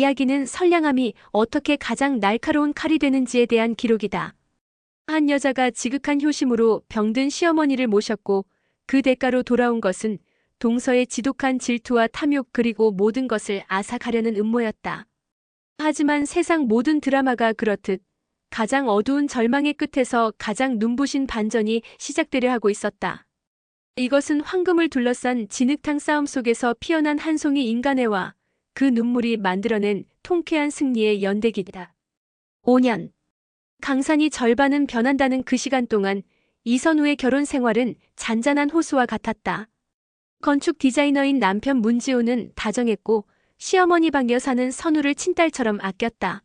이야기는 선량함이 어떻게 가장 날카로운 칼이 되는지에 대한 기록이다. 한 여자가 지극한 효심으로 병든 시어머니를 모셨고 그 대가로 돌아온 것은 동서의 지독한 질투와 탐욕 그리고 모든 것을 앗아가려는 음모였다. 하지만 세상 모든 드라마가 그렇듯 가장 어두운 절망의 끝에서 가장 눈부신 반전이 시작되려 하고 있었다. 이것은 황금을 둘러싼 진흙탕 싸움 속에서 피어난 한 송이 인간애와 그 눈물이 만들어낸 통쾌한 승리의 연대기다. 5년. 강산이 절반은 변한다는 그 시간 동안 이선우의 결혼 생활은 잔잔한 호수와 같았다. 건축 디자이너인 남편 문지호는 다정했고 시어머니 방 여사는 선우를 친딸처럼 아꼈다.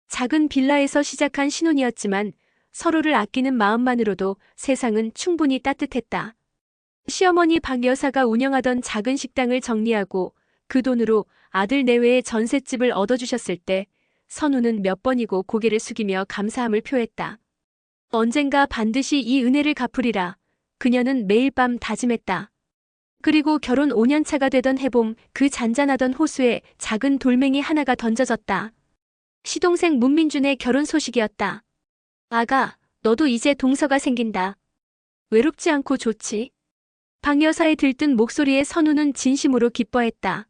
작은 빌라에서 시작한 신혼이었지만 서로를 아끼는 마음만으로도 세상은 충분히 따뜻했다. 시어머니 박 여사가 운영하던 작은 식당을 정리하고 그 돈으로 아들 내외의 전셋집을 얻어주셨을 때 선우는 몇 번이고 고개를 숙이며 감사함을 표했다. 언젠가 반드시 이 은혜를 갚으리라 그녀는 매일 밤 다짐했다. 그리고 결혼 5년 차가 되던 해봄 그 잔잔하던 호수에 작은 돌멩이 하나가 던져졌다. 시동생 문민준의 결혼 소식이었다. 아가, 너도 이제 동서가 생긴다. 외롭지 않고 좋지? 박 여사의 들뜬 목소리에 선우는 진심으로 기뻐했다.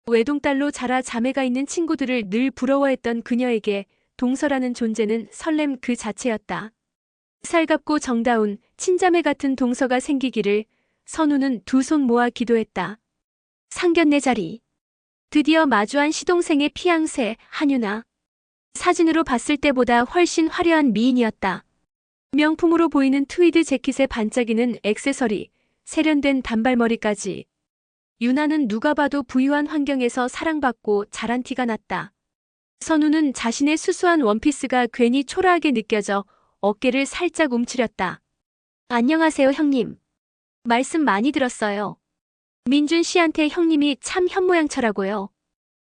외동딸로 자라 자매가 있는 친구들을 늘 부러워했던 그녀에게 동서라는 존재는 설렘 그 자체였다. 살갑고 정다운 친자매 같은 동서가 생기기를 선우는 두 손 모아 기도했다. 상견례 자리. 드디어 마주한 시동생의 피앙새 한유나. 사진으로 봤을 때보다 훨씬 화려한 미인이었다. 명품으로 보이는 트위드 재킷에 반짝이는 액세서리, 세련된 단발머리까지. 유나는 누가 봐도 부유한 환경에서 사랑받고 자란 티가 났다. 선우는 자신의 수수한 원피스가 괜히 초라하게 느껴져 어깨를 살짝 움츠렸다. 안녕하세요 형님. 말씀 많이 들었어요. 민준 씨한테 형님이 참 현모양처라고요.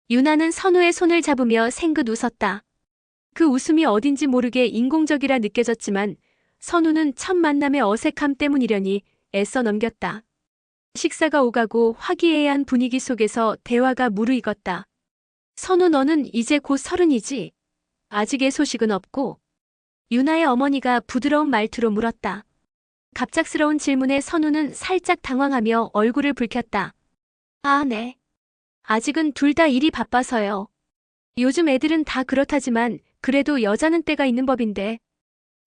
유나는 선우의 손을 잡으며 생긋 웃었다. 그 웃음이 어딘지 모르게 인공적이라 느껴졌지만 선우는 첫 만남의 어색함 때문이려니 애써 넘겼다. 식사가 오가고 화기애애한 분위기 속에서 대화가 무르익었다. 선우 너는 이제 곧 30이지? 아직의 소식은 없고? 유나의 어머니가 부드러운 말투로 물었다. 갑작스러운 질문에 선우는 살짝 당황하며 얼굴을 붉혔다. 아, 네. 아직은 둘 다 일이 바빠서요. 요즘 애들은 다 그렇다지만 그래도 여자는 때가 있는 법인데.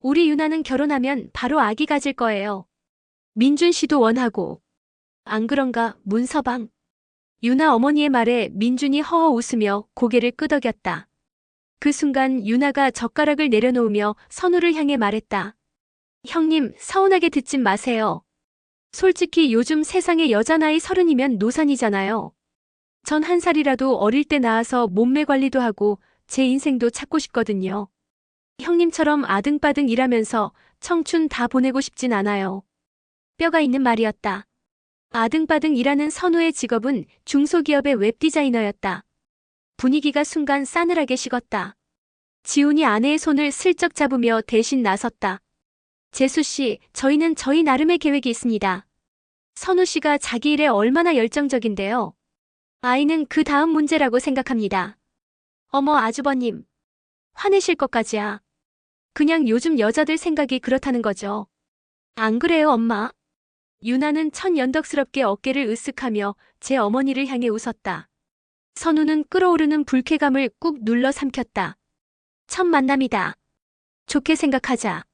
우리 유나는 결혼하면 바로 아기 가질 거예요. 민준 씨도 원하고. 안 그런가, 문서방? 유나 어머니의 말에 민준이 허허 웃으며 고개를 끄덕였다. 그 순간 유나가 젓가락을 내려놓으며 선우를 향해 말했다. 형님, 서운하게 듣진 마세요. 솔직히 요즘 세상에 여자 나이 30이면 노산이잖아요. 전 1살이라도 어릴 때 낳아서 몸매 관리도 하고 제 인생도 찾고 싶거든요. 형님처럼 아등바등 일하면서 청춘 다 보내고 싶진 않아요. 뼈가 있는 말이었다. 아등바등 일하는 선우의 직업은 중소기업의 웹디자이너였다. 분위기가 순간 싸늘하게 식었다. 지훈이 아내의 손을 슬쩍 잡으며 대신 나섰다. 재수씨, 저희는 저희 나름의 계획이 있습니다. 선우씨가 자기 일에 얼마나 열정적인데요. 아이는 그 다음 문제라고 생각합니다. 어머 아주버님. 화내실 것까지야. 그냥 요즘 여자들 생각이 그렇다는 거죠. 안 그래요 엄마? 유나는 천연덕스럽게 어깨를 으쓱하며 제 어머니를 향해 웃었다. 선우는 끓어오르는 불쾌감을 꾹 눌러 삼켰다. 첫 만남이다. 좋게 생각하자.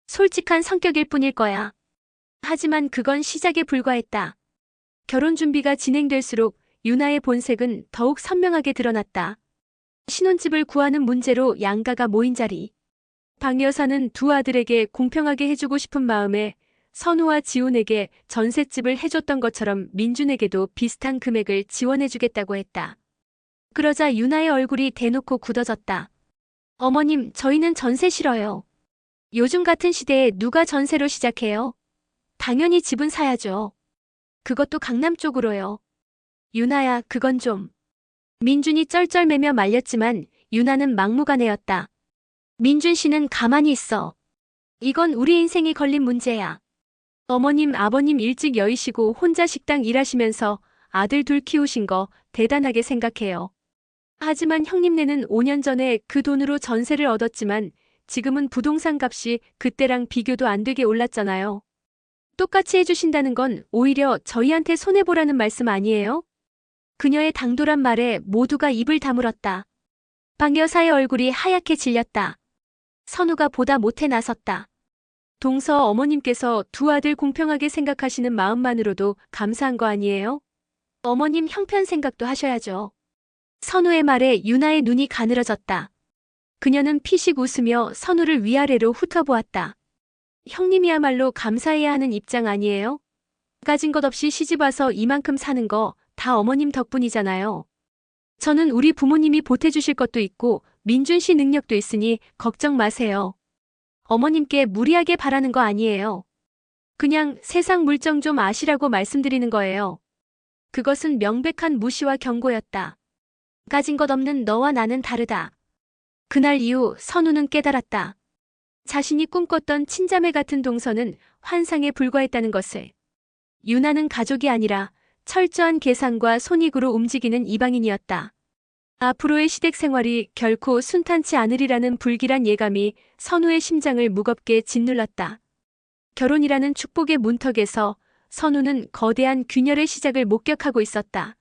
솔직한 성격일 뿐일 거야. 하지만 그건 시작에 불과했다. 결혼 준비가 진행될수록 유나의 본색은 더욱 선명하게 드러났다. 신혼집을 구하는 문제로 양가가 모인 자리. 박 여사는 두 아들에게 공평하게 해주고 싶은 마음에 선우와 지훈에게 전셋집을 해줬던 것처럼 민준에게도 비슷한 금액을 지원해주겠다고 했다. 그러자 유나의 얼굴이 대놓고 굳어졌다. 어머님, 저희는 전세 싫어요. 요즘 같은 시대에 누가 전세로 시작해요? 당연히 집은 사야죠. 그것도 강남 쪽으로요. 유나야, 그건 좀. 민준이 쩔쩔매며 말렸지만 유나는 막무가내였다. 민준 씨는 가만히 있어. 이건 우리 인생이 걸린 문제야. 어머님, 아버님 일찍 여의시고 혼자 식당 일하시면서 아들 둘 키우신 거 대단하게 생각해요. 하지만 형님네는 5년 전에 그 돈으로 전세를 얻었지만 지금은 부동산 값이 그때랑 비교도 안 되게 올랐잖아요. 똑같이 해주신다는 건 오히려 저희한테 손해보라는 말씀 아니에요? 그녀의 당돌한 말에 모두가 입을 다물었다. 박 여사의 얼굴이 하얗게 질렸다. 선우가 보다 못해 나섰다. 동서 어머님께서 두 아들 공평하게 생각하시는 마음만으로도 감사한 거 아니에요? 어머님 형편 생각도 하셔야죠. 선우의 말에 유나의 눈이 가늘어졌다. 그녀는 피식 웃으며 선우를 위아래로 훑어보았다. 형님이야말로 감사해야 하는 입장 아니에요? 가진 것 없이 시집와서 이만큼 사는 거 다 어머님 덕분이잖아요. 저는 우리 부모님이 보태주실 것도 있고 민준 씨 능력도 있으니 걱정 마세요. 어머님께 무리하게 바라는 거 아니에요. 그냥 세상 물정 좀 아시라고 말씀드리는 거예요. 그것은 명백한 무시와 경고였다. 가진 것 없는 너와 나는 다르다. 그날 이후 선우는 깨달았다. 자신이 꿈꿨던 친자매 같은 동서는 환상에 불과했다는 것을. 유나는 가족이 아니라 철저한 계산과 손익으로 움직이는 이방인이었다. 앞으로의 시댁 생활이 결코 순탄치 않으리라는 불길한 예감이 선우의 심장을 무겁게 짓눌렀다. 결혼이라는 축복의 문턱에서 선우는 거대한 균열의 시작을 목격하고 있었다.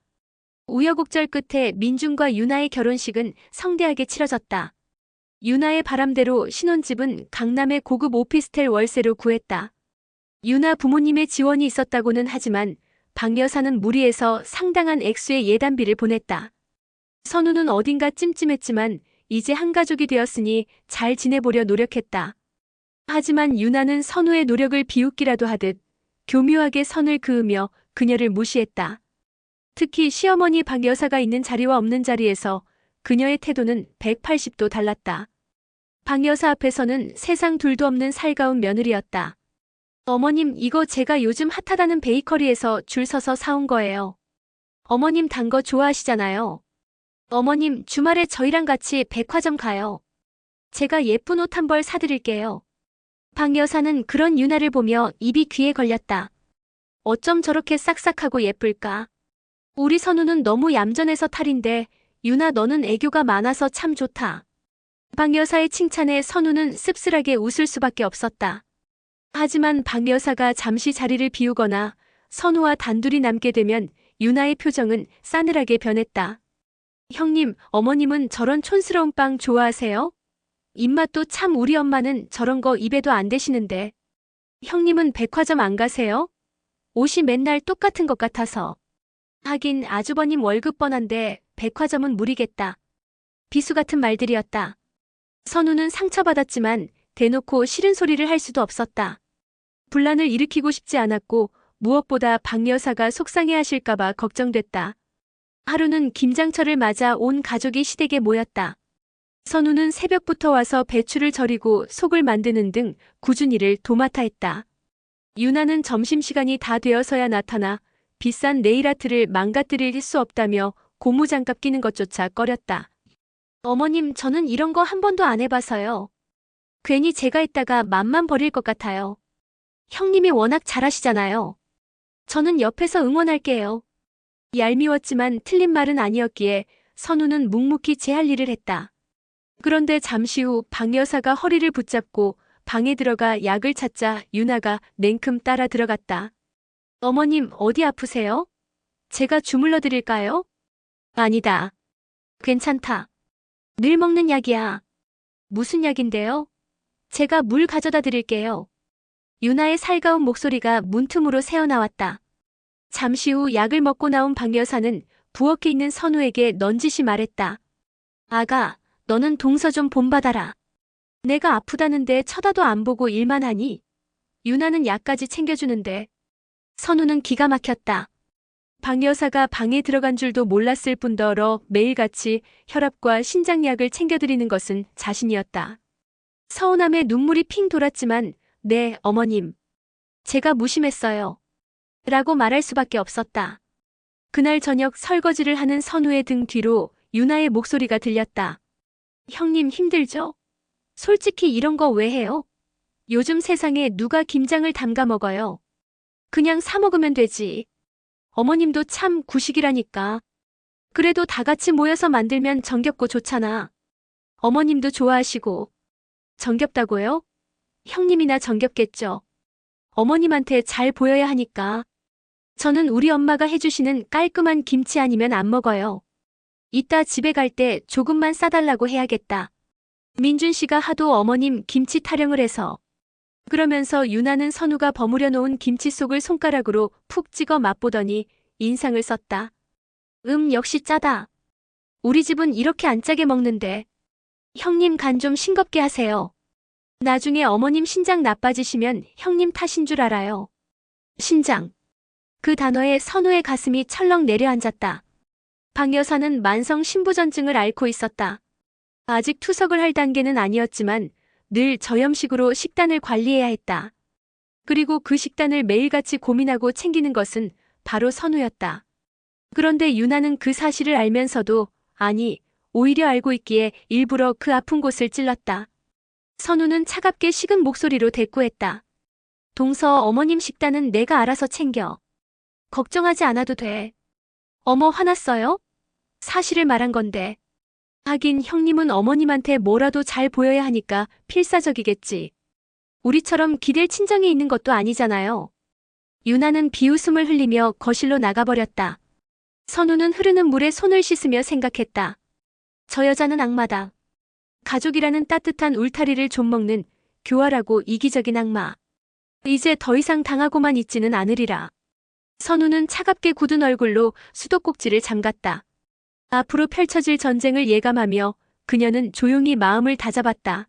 우여곡절 끝에 민준과 유나의 결혼식은 성대하게 치러졌다. 유나의 바람대로 신혼집은 강남의 고급 오피스텔 월세로 구했다. 유나 부모님의 지원이 있었다고는 하지만 박 여사는 무리해서 상당한 액수의 예단비를 보냈다. 선우는 어딘가 찜찜했지만 이제 한 가족이 되었으니 잘 지내보려 노력했다. 하지만 유나는 선우의 노력을 비웃기라도 하듯 교묘하게 선을 그으며 그녀를 무시했다. 특히 시어머니 박 여사가 있는 자리와 없는 자리에서 그녀의 태도는 180도 달랐다. 박 여사 앞에서는 세상 둘도 없는 살가운 며느리였다. 어머님, 이거 제가 요즘 핫하다는 베이커리에서 줄 서서 사온 거예요. 어머님 단 거 좋아하시잖아요. 어머님, 주말에 저희랑 같이 백화점 가요. 제가 예쁜 옷 한 벌 사드릴게요. 박 여사는 그런 유나를 보며 입이 귀에 걸렸다. 어쩜 저렇게 싹싹하고 예쁠까? 우리 선우는 너무 얌전해서 탈인데 유나 너는 애교가 많아서 참 좋다. 박 여사의 칭찬에 선우는 씁쓸하게 웃을 수밖에 없었다. 하지만 박 여사가 잠시 자리를 비우거나 선우와 단둘이 남게 되면 유나의 표정은 싸늘하게 변했다. 형님, 어머님은 저런 촌스러운 빵 좋아하세요? 입맛도 참 우리 엄마는 저런 거 입에도 안 대시는데. 형님은 백화점 안 가세요? 옷이 맨날 똑같은 것 같아서. 하긴 아주버님 월급 뻔한데 백화점은 무리겠다. 비수 같은 말들이었다. 선우는 상처받았지만 대놓고 싫은 소리를 할 수도 없었다. 분란을 일으키고 싶지 않았고 무엇보다 박 여사가 속상해하실까봐 걱정됐다. 하루는 김장철을 맞아 온 가족이 시댁에 모였다. 선우는 새벽부터 와서 배추를 절이고 속을 만드는 등 굳은 일을 도맡아 했다. 유나는 점심시간이 다 되어서야 나타나 비싼 네일아트를 망가뜨릴 수 없다며 고무장갑 끼는 것조차 꺼렸다. 어머님, 저는 이런 거 한 번도 안 해봐서요. 괜히 제가 했다가 맘만 버릴 것 같아요. 형님이 워낙 잘하시잖아요. 저는 옆에서 응원할게요. 얄미웠지만 틀린 말은 아니었기에 선우는 묵묵히 제 할 일을 했다. 그런데 잠시 후 박 여사가 허리를 붙잡고 방에 들어가 약을 찾자 유나가 냉큼 따라 들어갔다. 어머님, 어디 아프세요? 제가 주물러 드릴까요? 아니다. 괜찮다. 늘 먹는 약이야. 무슨 약인데요? 제가 물 가져다 드릴게요. 유나의 살가운 목소리가 문틈으로 새어나왔다. 잠시 후 약을 먹고 나온 박 여사는 부엌에 있는 선우에게 넌지시 말했다. 아가, 너는 동서 좀 본받아라. 내가 아프다는데 쳐다도 안 보고 일만 하니? 유나는 약까지 챙겨주는데. 선우는 기가 막혔다. 박 여사가 방에 들어간 줄도 몰랐을 뿐더러 매일같이 혈압과 신장약을 챙겨드리는 것은 자신이었다. 서운함에 눈물이 핑 돌았지만 네, 어머님. 제가 무심했어요. 라고 말할 수밖에 없었다. 그날 저녁 설거지를 하는 선우의 등 뒤로 유나의 목소리가 들렸다. 형님 힘들죠? 솔직히 이런 거 왜 해요? 요즘 세상에 누가 김장을 담가 먹어요? 그냥 사 먹으면 되지. 어머님도 참 구식이라니까. 그래도 다 같이 모여서 만들면 정겹고 좋잖아. 어머님도 좋아하시고. 정겹다고요? 형님이나 정겹겠죠. 어머님한테 잘 보여야 하니까. 저는 우리 엄마가 해주시는 깔끔한 김치 아니면 안 먹어요. 이따 집에 갈 때 조금만 싸달라고 해야겠다. 민준 씨가 하도 어머님 김치 타령을 해서. 그러면서 유나는 선우가 버무려 놓은 김치 속을 손가락으로 푹 찍어 맛보더니 인상을 썼다. 역시 짜다. 우리 집은 이렇게 안 짜게 먹는데. 형님 간 좀 싱겁게 하세요. 나중에 어머님 신장 나빠지시면 형님 탓인 줄 알아요. 신장. 그 단어에 선우의 가슴이 철렁 내려앉았다. 박 여사는 만성 신부전증을 앓고 있었다. 아직 투석을 할 단계는 아니었지만 늘 저염식으로 식단을 관리해야 했다. 그리고 그 식단을 매일같이 고민하고 챙기는 것은 바로 선우였다. 그런데 유나는 그 사실을 알면서도, 아니, 오히려 알고 있기에 일부러 그 아픈 곳을 찔렀다. 선우는 차갑게 식은 목소리로 대꾸했다. 동서 어머님 식단은 내가 알아서 챙겨. 걱정하지 않아도 돼. 어머 화났어요? 사실을 말한 건데. 하긴 형님은 어머님한테 뭐라도 잘 보여야 하니까 필사적이겠지. 우리처럼 기댈 친정에 있는 것도 아니잖아요. 유나는 비웃음을 흘리며 거실로 나가버렸다. 선우는 흐르는 물에 손을 씻으며 생각했다. 저 여자는 악마다. 가족이라는 따뜻한 울타리를 좀먹는 교활하고 이기적인 악마. 이제 더 이상 당하고만 있지는 않으리라. 선우는 차갑게 굳은 얼굴로 수도꼭지를 잠갔다. 앞으로 펼쳐질 전쟁을 예감하며 그녀는 조용히 마음을 다잡았다.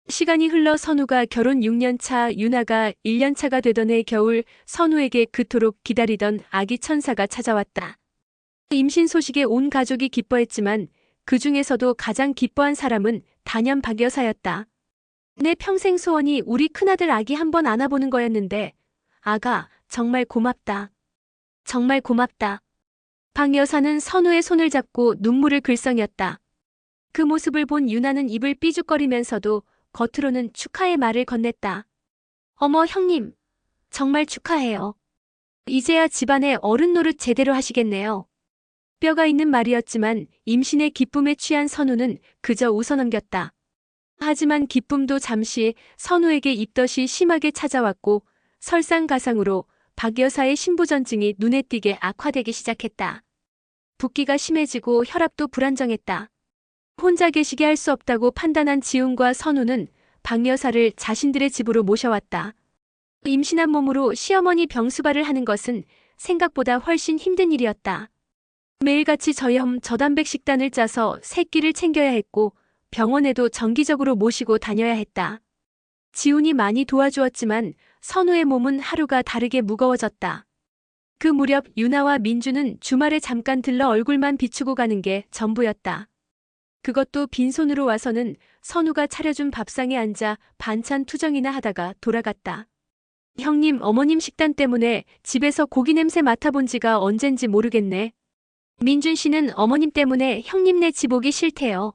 시간이 흘러 선우가 결혼 6년 차, 유나가 1년 차가 되던 해 겨울, 선우에게 그토록 기다리던 아기 천사가 찾아왔다. 임신 소식에 온 가족이 기뻐했지만 그 중에서도 가장 기뻐한 사람은 단연 박 여사였다. 내 평생 소원이 우리 큰아들 아기 한번 안아보는 거였는데, 아가, 정말 고맙다. 정말 고맙다. 박 여사는 선우의 손을 잡고 눈물을 글썽였다. 그 모습을 본 유나는 입을 삐죽거리면서도 겉으로는 축하의 말을 건넸다. 어머 형님, 정말 축하해요. 이제야 집안의 어른 노릇 제대로 하시겠네요. 뼈가 있는 말이었지만 임신의 기쁨에 취한 선우는 그저 웃어넘겼다. 하지만 기쁨도 잠시 선우에게 입덧이 심하게 찾아왔고 설상가상으로 박 여사의 신부전증이 눈에 띄게 악화되기 시작했다. 붓기가 심해지고 혈압도 불안정했다. 혼자 계시게 할 수 없다고 판단한 지훈과 선우는 박 여사를 자신들의 집으로 모셔왔다. 임신한 몸으로 시어머니 병수발을 하는 것은 생각보다 훨씬 힘든 일이었다. 매일같이 저염 저단백 식단을 짜서 새끼를 챙겨야 했고 병원에도 정기적으로 모시고 다녀야 했다. 지훈이 많이 도와주었지만 선우의 몸은 하루가 다르게 무거워졌다. 그 무렵 유나와 민주는 주말에 잠깐 들러 얼굴만 비추고 가는 게 전부였다. 그것도 빈손으로 와서는 선우가 차려준 밥상에 앉아 반찬 투정이나 하다가 돌아갔다. 형님, 어머님 식단 때문에 집에서 고기 냄새 맡아본 지가 언젠지 모르겠네. 민준 씨는 어머님 때문에 형님네 집 오기 싫대요.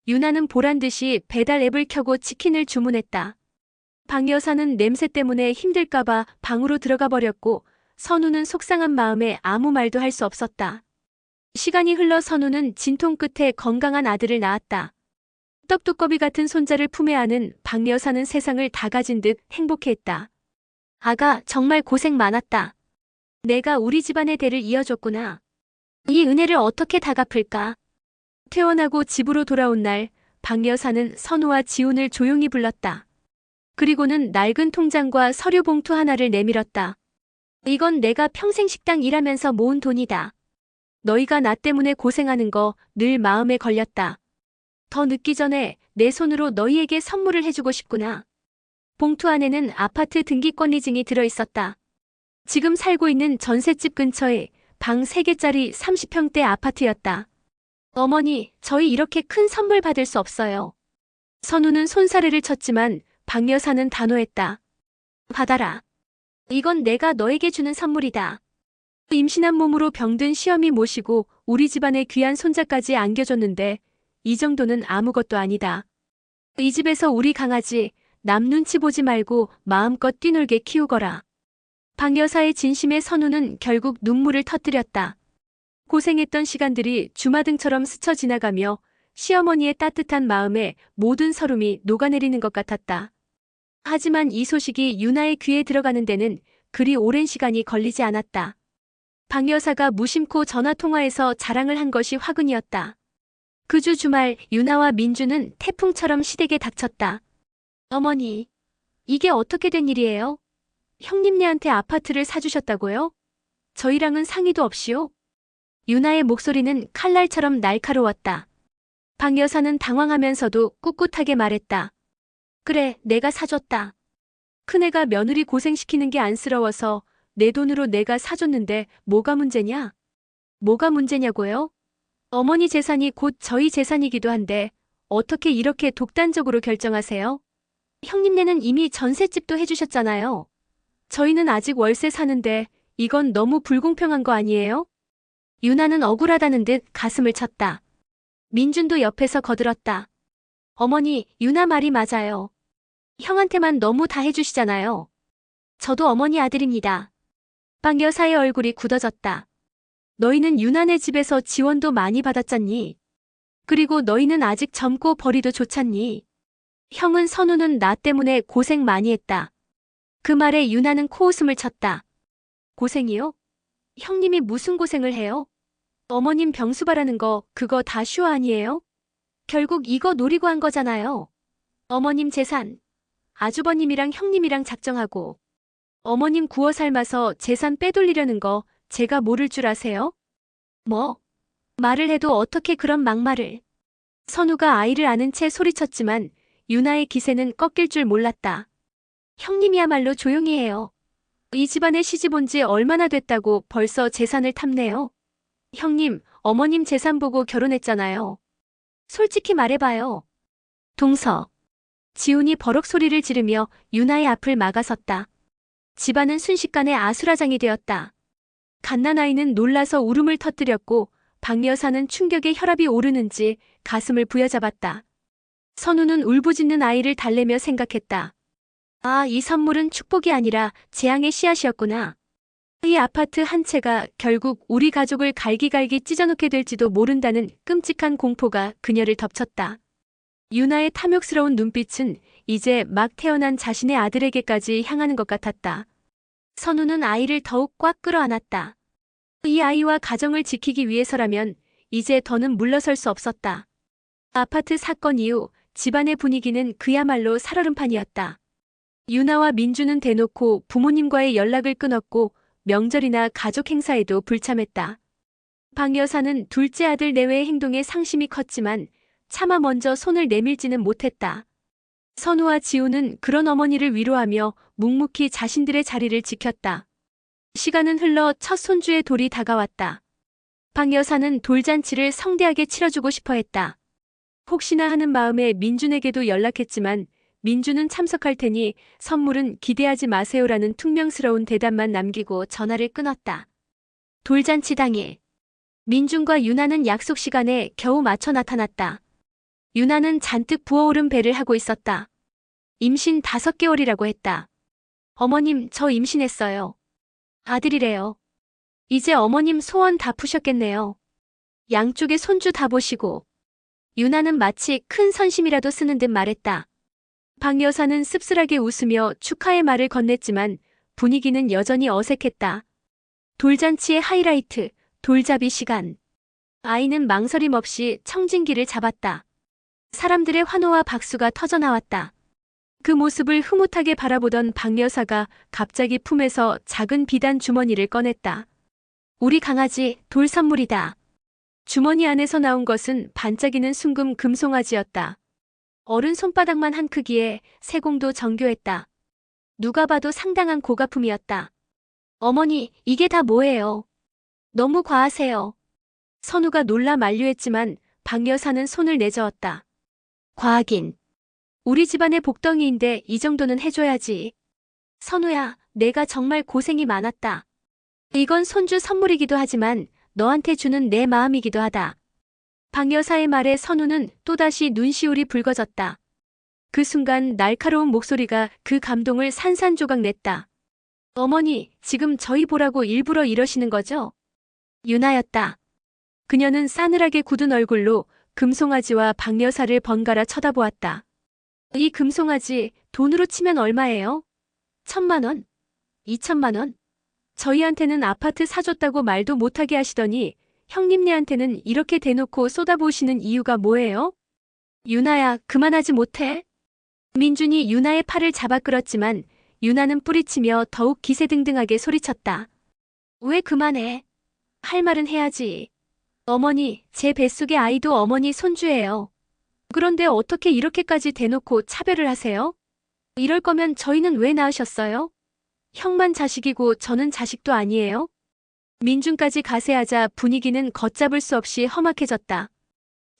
유나는 보란듯이 배달 앱을 켜고 치킨을 주문했다. 박 여사는 냄새 때문에 힘들까봐 방으로 들어가 버렸고 선우는 속상한 마음에 아무 말도 할 수 없었다. 시간이 흘러 선우는 진통 끝에 건강한 아들을 낳았다. 떡두꺼비 같은 손자를 품에 안은 박 여사는 세상을 다 가진 듯 행복해했다. 아가, 정말 고생 많았다. 내가 우리 집안의 대를 이어줬구나. 이 은혜를 어떻게 다 갚을까? 퇴원하고 집으로 돌아온 날, 박 여사는 선우와 지훈을 조용히 불렀다. 그리고는 낡은 통장과 서류 봉투 하나를 내밀었다. 이건 내가 평생 식당 일하면서 모은 돈이다. 너희가 나 때문에 고생하는 거 늘 마음에 걸렸다. 더 늦기 전에 내 손으로 너희에게 선물을 해주고 싶구나. 봉투 안에는 아파트 등기권 리증이 들어있었다. 지금 살고 있는 전셋집 근처에 방 3개짜리 30평대 아파트였다. 어머니, 저희 이렇게 큰 선물 받을 수 없어요. 선우는 손사래를 쳤지만 박 여사는 단호했다. 받아라. 이건 내가 너에게 주는 선물이다. 임신한 몸으로 병든 시어미 모시고 우리 집안의 귀한 손자까지 안겨줬는데 이 정도는 아무것도 아니다. 이 집에서 우리 강아지 남 눈치 보지 말고 마음껏 뛰놀게 키우거라. 박 여사의 진심에 선우는 결국 눈물을 터뜨렸다. 고생했던 시간들이 주마등처럼 스쳐 지나가며 시어머니의 따뜻한 마음에 모든 서름이 녹아내리는 것 같았다. 하지만 이 소식이 유나의 귀에 들어가는 데는 그리 오랜 시간이 걸리지 않았다. 박 여사가 무심코 전화통화에서 자랑을 한 것이 화근이었다. 그 주 주말 유나와 민주는 태풍처럼 시댁에 닥쳤다. 어머니, 이게 어떻게 된 일이에요? 형님네한테 아파트를 사주셨다고요? 저희랑은 상의도 없이요? 유나의 목소리는 칼날처럼 날카로웠다. 박 여사는 당황하면서도 꿋꿋하게 말했다. 그래, 내가 사줬다. 큰애가 며느리 고생시키는 게 안쓰러워서 내 돈으로 내가 사줬는데 뭐가 문제냐? 뭐가 문제냐고요? 어머니 재산이 곧 저희 재산이기도 한데 어떻게 이렇게 독단적으로 결정하세요? 형님네는 이미 전셋집도 해주셨잖아요. 저희는 아직 월세 사는데 이건 너무 불공평한 거 아니에요? 유나는 억울하다는 듯 가슴을 쳤다. 민준도 옆에서 거들었다. 어머니, 유나 말이 맞아요. 형한테만 너무 다 해주시잖아요. 저도 어머니 아들입니다. 박 여사의 얼굴이 굳어졌다. 너희는 유나네 집에서 지원도 많이 받았잖니. 그리고 너희는 아직 젊고 벌이도 좋잖니. 형은 선우는 나 때문에 고생 많이 했다. 그 말에 유나는 코웃음을 쳤다. 고생이요? 형님이 무슨 고생을 해요? 어머님 병수 바라는 거 그거 다 쇼 아니에요? 결국 이거 노리고 한 거잖아요. 어머님 재산. 아주버님이랑 형님이랑 작정하고 어머님 구워 삶아서 재산 빼돌리려는 거 제가 모를 줄 아세요? 뭐? 말을 해도 어떻게 그런 막말을. 선우가 아이를 아는 채 소리쳤지만 유나의 기세는 꺾일 줄 몰랐다. 형님이야말로 조용히 해요. 이 집안에 시집 온 지 얼마나 됐다고 벌써 재산을 탐내요? 형님, 어머님 재산 보고 결혼했잖아요. 솔직히 말해봐요. 동서. 지훈이 버럭 소리를 지르며 유나의 앞을 막아섰다. 집안은 순식간에 아수라장이 되었다. 갓난아이는 놀라서 울음을 터뜨렸고 박 여사는 충격에 혈압이 오르는지 가슴을 부여잡았다. 선우는 울부짖는 아이를 달래며 생각했다. 아, 이 선물은 축복이 아니라 재앙의 씨앗이었구나. 이 아파트 한 채가 결국 우리 가족을 갈기갈기 찢어놓게 될지도 모른다는 끔찍한 공포가 그녀를 덮쳤다. 유나의 탐욕스러운 눈빛은 이제 막 태어난 자신의 아들에게까지 향하는 것 같았다. 선우는 아이를 더욱 꽉 끌어안았다. 이 아이와 가정을 지키기 위해서라면 이제 더는 물러설 수 없었다. 아파트 사건 이후 집안의 분위기는 그야말로 살얼음판이었다. 유나와 민주는 대놓고 부모님과의 연락을 끊었고 명절이나 가족 행사에도 불참했다. 박 여사는 둘째 아들 내외의 행동에 상심이 컸지만 차마 먼저 손을 내밀지는 못했다. 선우와 지우는 그런 어머니를 위로하며 묵묵히 자신들의 자리를 지켰다. 시간은 흘러 첫 손주의 돌이 다가왔다. 박 여사는 돌잔치를 성대하게 치러주고 싶어 했다. 혹시나 하는 마음에 민준에게도 연락했지만 민준은 참석할 테니 선물은 기대하지 마세요라는 퉁명스러운 대답만 남기고 전화를 끊었다. 돌잔치 당일. 민준과 유나는 약속 시간에 겨우 맞춰 나타났다. 유나는 잔뜩 부어오른 배를 하고 있었다. 임신 5개월이라고 했다. 어머님, 저 임신했어요. 아들이래요. 이제 어머님 소원 다 푸셨겠네요. 양쪽에 손주 다 보시고. 유나는 마치 큰 선심이라도 쓰는 듯 말했다. 박 여사는 씁쓸하게 웃으며 축하의 말을 건넸지만 분위기는 여전히 어색했다. 돌잔치의 하이라이트, 돌잡이 시간. 아이는 망설임 없이 청진기를 잡았다. 사람들의 환호와 박수가 터져나왔다. 그 모습을 흐뭇하게 바라보던 박 여사가 갑자기 품에서 작은 비단 주머니를 꺼냈다. 우리 강아지 돌 선물이다. 주머니 안에서 나온 것은 반짝이는 순금 금송아지였다. 어른 손바닥만 한 크기에 세공도 정교했다. 누가 봐도 상당한 고가품이었다. 어머니, 이게 다 뭐예요? 너무 과하세요. 선우가 놀라 만류했지만 박 여사는 손을 내저었다. 과하긴. 우리 집안의 복덩이인데 이 정도는 해줘야지. 선우야, 내가 정말 고생이 많았다. 이건 손주 선물이기도 하지만 너한테 주는 내 마음이기도 하다. 박 여사의 말에 선우는 또다시 눈시울이 붉어졌다. 그 순간 날카로운 목소리가 그 감동을 산산조각 냈다. 어머니, 지금 저희 보라고 일부러 이러시는 거죠? 유나였다. 그녀는 싸늘하게 굳은 얼굴로 금송아지와 박여사를 번갈아 쳐다보았다. 이 금송아지 돈으로 치면 얼마예요? 1,000만 원? 2,000만 원? 저희한테는 아파트 사줬다고 말도 못하게 하시더니 형님네한테는 이렇게 대놓고 쏟아부으시는 이유가 뭐예요? 유나야, 그만하지 못해? 민준이 유나의 팔을 잡아 끌었지만 유나는 뿌리치며 더욱 기세등등하게 소리쳤다. 왜 그만해? 할 말은 해야지. 어머니, 제 뱃속의 아이도 어머니 손주예요. 그런데 어떻게 이렇게까지 대놓고 차별을 하세요? 이럴 거면 저희는 왜 낳으셨어요? 형만 자식이고 저는 자식도 아니에요? 민준까지 가세하자 분위기는 걷잡을 수 없이 험악해졌다.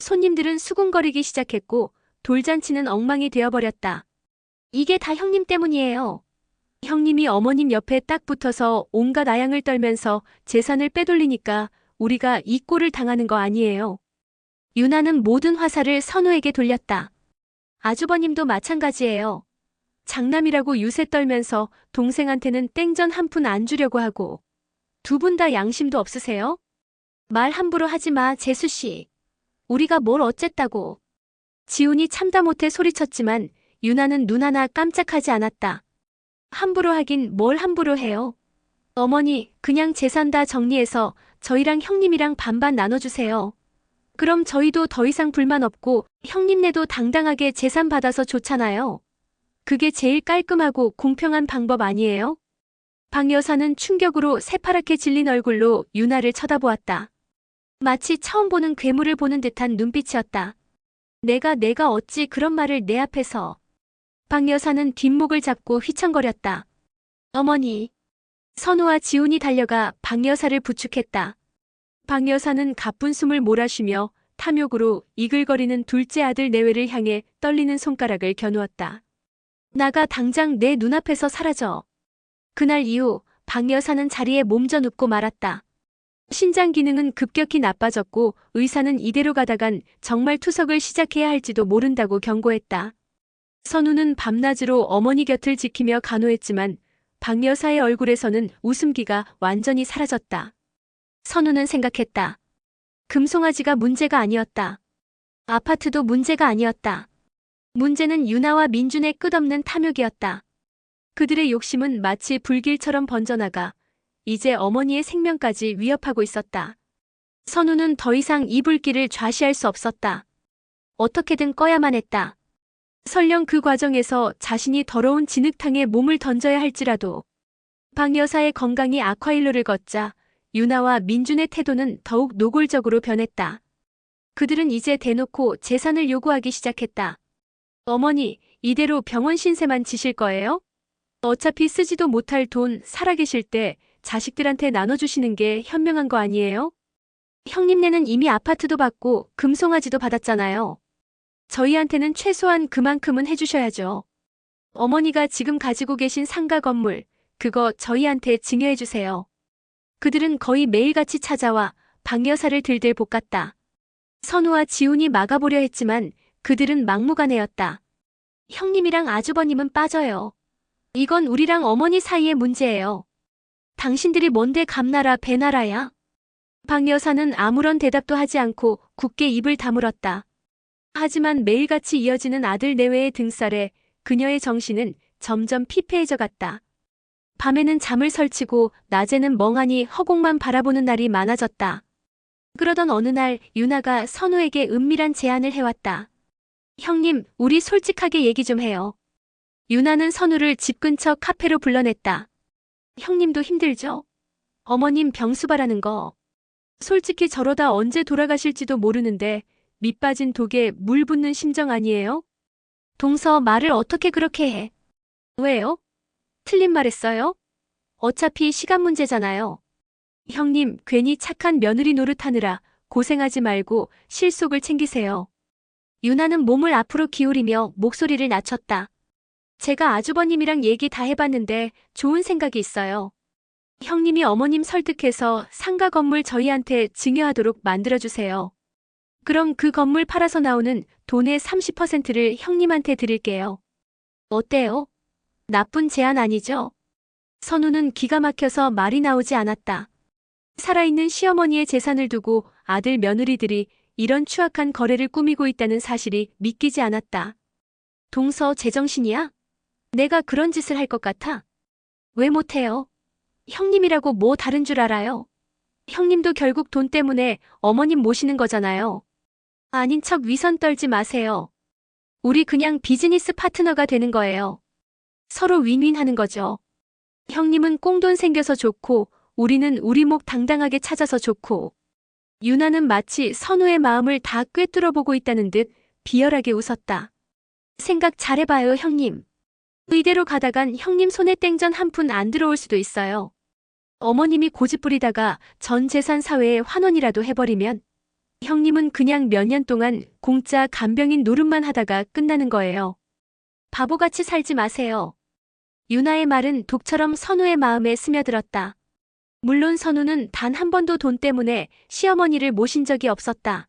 손님들은 수군거리기 시작했고 돌잔치는 엉망이 되어버렸다. 이게 다 형님 때문이에요. 형님이 어머님 옆에 딱 붙어서 온갖 아양을 떨면서 재산을 빼돌리니까 우리가 이 꼴을 당하는 거 아니에요. 유나는 모든 화살을 선우에게 돌렸다. 아주버님도 마찬가지예요. 장남이라고 유세 떨면서 동생한테는 땡전 한 푼 안 주려고 하고. 두 분 다 양심도 없으세요? 말 함부로 하지 마, 재수씨. 우리가 뭘 어쨌다고. 지훈이 참다 못해 소리쳤지만 유나는 눈 하나 깜짝하지 않았다. 함부로 하긴 뭘 함부로 해요. 어머니, 그냥 재산 다 정리해서 저희랑 형님이랑 반반 나눠주세요. 그럼 저희도 더 이상 불만 없고 형님네도 당당하게 재산 받아서 좋잖아요. 그게 제일 깔끔하고 공평한 방법 아니에요? 박 여사는 충격으로 새파랗게 질린 얼굴로 유나를 쳐다보았다. 마치 처음 보는 괴물을 보는 듯한 눈빛이었다. 내가 어찌 그런 말을 내 앞에서. 박 여사는 뒷목을 잡고 휘청거렸다. 어머니. 선우와 지훈이 달려가 박 여사를 부축했다. 박 여사는 가쁜 숨을 몰아쉬며 탐욕으로 이글거리는 둘째 아들 내외를 향해 떨리는 손가락을 겨누었다. 나가 당장 내 눈앞에서 사라져. 그날 이후 박 여사는 자리에 몸져 눕고 말았다. 신장 기능은 급격히 나빠졌고 의사는 이대로 가다간 정말 투석을 시작해야 할지도 모른다고 경고했다. 선우는 밤낮으로 어머니 곁을 지키며 간호했지만 박 여사의 얼굴에서는 웃음기가 완전히 사라졌다. 선우는 생각했다. 금송아지가 문제가 아니었다. 아파트도 문제가 아니었다. 문제는 유나와 민준의 끝없는 탐욕이었다. 그들의 욕심은 마치 불길처럼 번져나가 이제 어머니의 생명까지 위협하고 있었다. 선우는 더 이상 이 불길을 좌시할 수 없었다. 어떻게든 꺼야만 했다. 설령 그 과정에서 자신이 더러운 진흙탕에 몸을 던져야 할지라도. 박 여사의 건강이 악화일로를 걷자 유나와 민준의 태도는 더욱 노골적으로 변했다. 그들은 이제 대놓고 재산을 요구하기 시작했다. 어머니, 이대로 병원 신세만 지실 거예요? 어차피 쓰지도 못할 돈 살아계실 때 자식들한테 나눠주시는 게 현명한 거 아니에요? 형님네는 이미 아파트도 받고 금송아지도 받았잖아요. 저희한테는 최소한 그만큼은 해주셔야죠. 어머니가 지금 가지고 계신 상가 건물, 그거 저희한테 증여해주세요. 그들은 거의 매일같이 찾아와 박 여사를 들들 볶았다. 선우와 지훈이 막아보려 했지만 그들은 막무가내였다. 형님이랑 아주버님은 빠져요. 이건 우리랑 어머니 사이의 문제예요. 당신들이 뭔데 감나라 배나라야? 박 여사는 아무런 대답도 하지 않고 굳게 입을 다물었다. 하지만 매일같이 이어지는 아들 내외의 등살에 그녀의 정신은 점점 피폐해져 갔다. 밤에는 잠을 설치고 낮에는 멍하니 허공만 바라보는 날이 많아졌다. 그러던 어느 날 유나가 선우에게 은밀한 제안을 해왔다. 형님, 우리 솔직하게 얘기 좀 해요. 유나는 선우를 집 근처 카페로 불러냈다. 형님도 힘들죠? 어머님 병수발하는 거. 솔직히 저러다 언제 돌아가실지도 모르는데 밑 빠진 독에 물 붓는 심정 아니에요? 동서 말을 어떻게 그렇게 해? 왜요? 틀린 말 했어요? 어차피 시간 문제잖아요. 형님, 괜히 착한 며느리 노릇하느라 고생하지 말고 실속을 챙기세요. 유나는 몸을 앞으로 기울이며 목소리를 낮췄다. 제가 아주버님이랑 얘기 다 해봤는데 좋은 생각이 있어요. 형님이 어머님 설득해서 상가 건물 저희한테 증여하도록 만들어주세요. 그럼 그 건물 팔아서 나오는 돈의 30%를 형님한테 드릴게요. 어때요? 나쁜 제안 아니죠? 선우는 기가 막혀서 말이 나오지 않았다. 살아있는 시어머니의 재산을 두고 아들 며느리들이 이런 추악한 거래를 꾸미고 있다는 사실이 믿기지 않았다. 동서 제정신이야? 내가 그런 짓을 할 것 같아? 왜 못해요? 형님이라고 뭐 다른 줄 알아요? 형님도 결국 돈 때문에 어머님 모시는 거잖아요. 아닌 척 위선 떨지 마세요. 우리 그냥 비즈니스 파트너가 되는 거예요. 서로 윈윈하는 거죠. 형님은 꽁돈 생겨서 좋고 우리는 우리 목 당당하게 찾아서 좋고. 유나는 마치 선우의 마음을 다 꿰뚫어보고 있다는 듯 비열하게 웃었다. 생각 잘해봐요, 형님. 이대로 가다간 형님 손에 땡전 한 푼 안 들어올 수도 있어요. 어머님이 고집부리다가 전 재산 사회에 환원이라도 해버리면 형님은 그냥 몇 년 동안 공짜 간병인 노릇만 하다가 끝나는 거예요. 바보같이 살지 마세요. 유나의 말은 독처럼 선우의 마음에 스며들었다. 물론 선우는 단 한 번도 돈 때문에 시어머니를 모신 적이 없었다.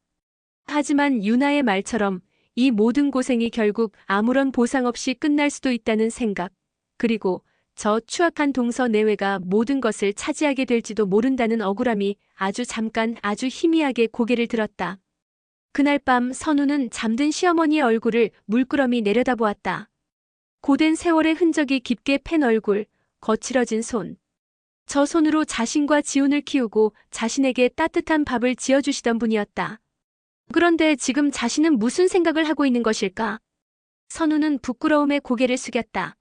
하지만 유나의 말처럼 이 모든 고생이 결국 아무런 보상 없이 끝날 수도 있다는 생각, 그리고 저 추악한 동서 내외가 모든 것을 차지하게 될지도 모른다는 억울함이 아주 잠깐 아주 희미하게 고개를 들었다. 그날 밤 선우는 잠든 시어머니의 얼굴을 물끄러미 내려다보았다. 고된 세월의 흔적이 깊게 팬 얼굴, 거칠어진 손. 저 손으로 자신과 지훈을 키우고 자신에게 따뜻한 밥을 지어주시던 분이었다. 그런데 지금 자신은 무슨 생각을 하고 있는 것일까? 선우는 부끄러움에 고개를 숙였다.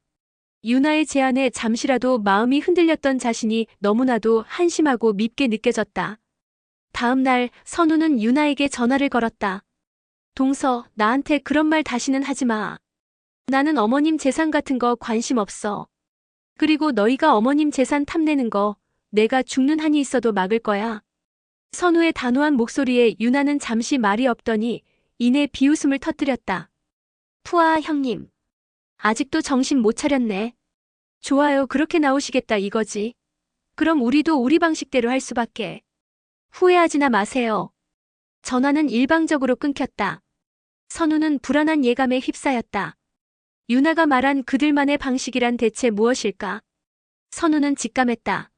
유나의 제안에 잠시라도 마음이 흔들렸던 자신이 너무나도 한심하고 밉게 느껴졌다. 다음 날 선우는 유나에게 전화를 걸었다. 동서, 나한테 그런 말 다시는 하지 마. 나는 어머님 재산 같은 거 관심 없어. 그리고 너희가 어머님 재산 탐내는 거 내가 죽는 한이 있어도 막을 거야. 선우의 단호한 목소리에 유나는 잠시 말이 없더니 이내 비웃음을 터뜨렸다. 푸아 형님. 아직도 정신 못 차렸네. 좋아요, 그렇게 나오시겠다 이거지. 그럼 우리도 우리 방식대로 할 수밖에. 후회하지나 마세요. 전화는 일방적으로 끊겼다. 선우는 불안한 예감에 휩싸였다. 유나가 말한 그들만의 방식이란 대체 무엇일까? 선우는 직감했다.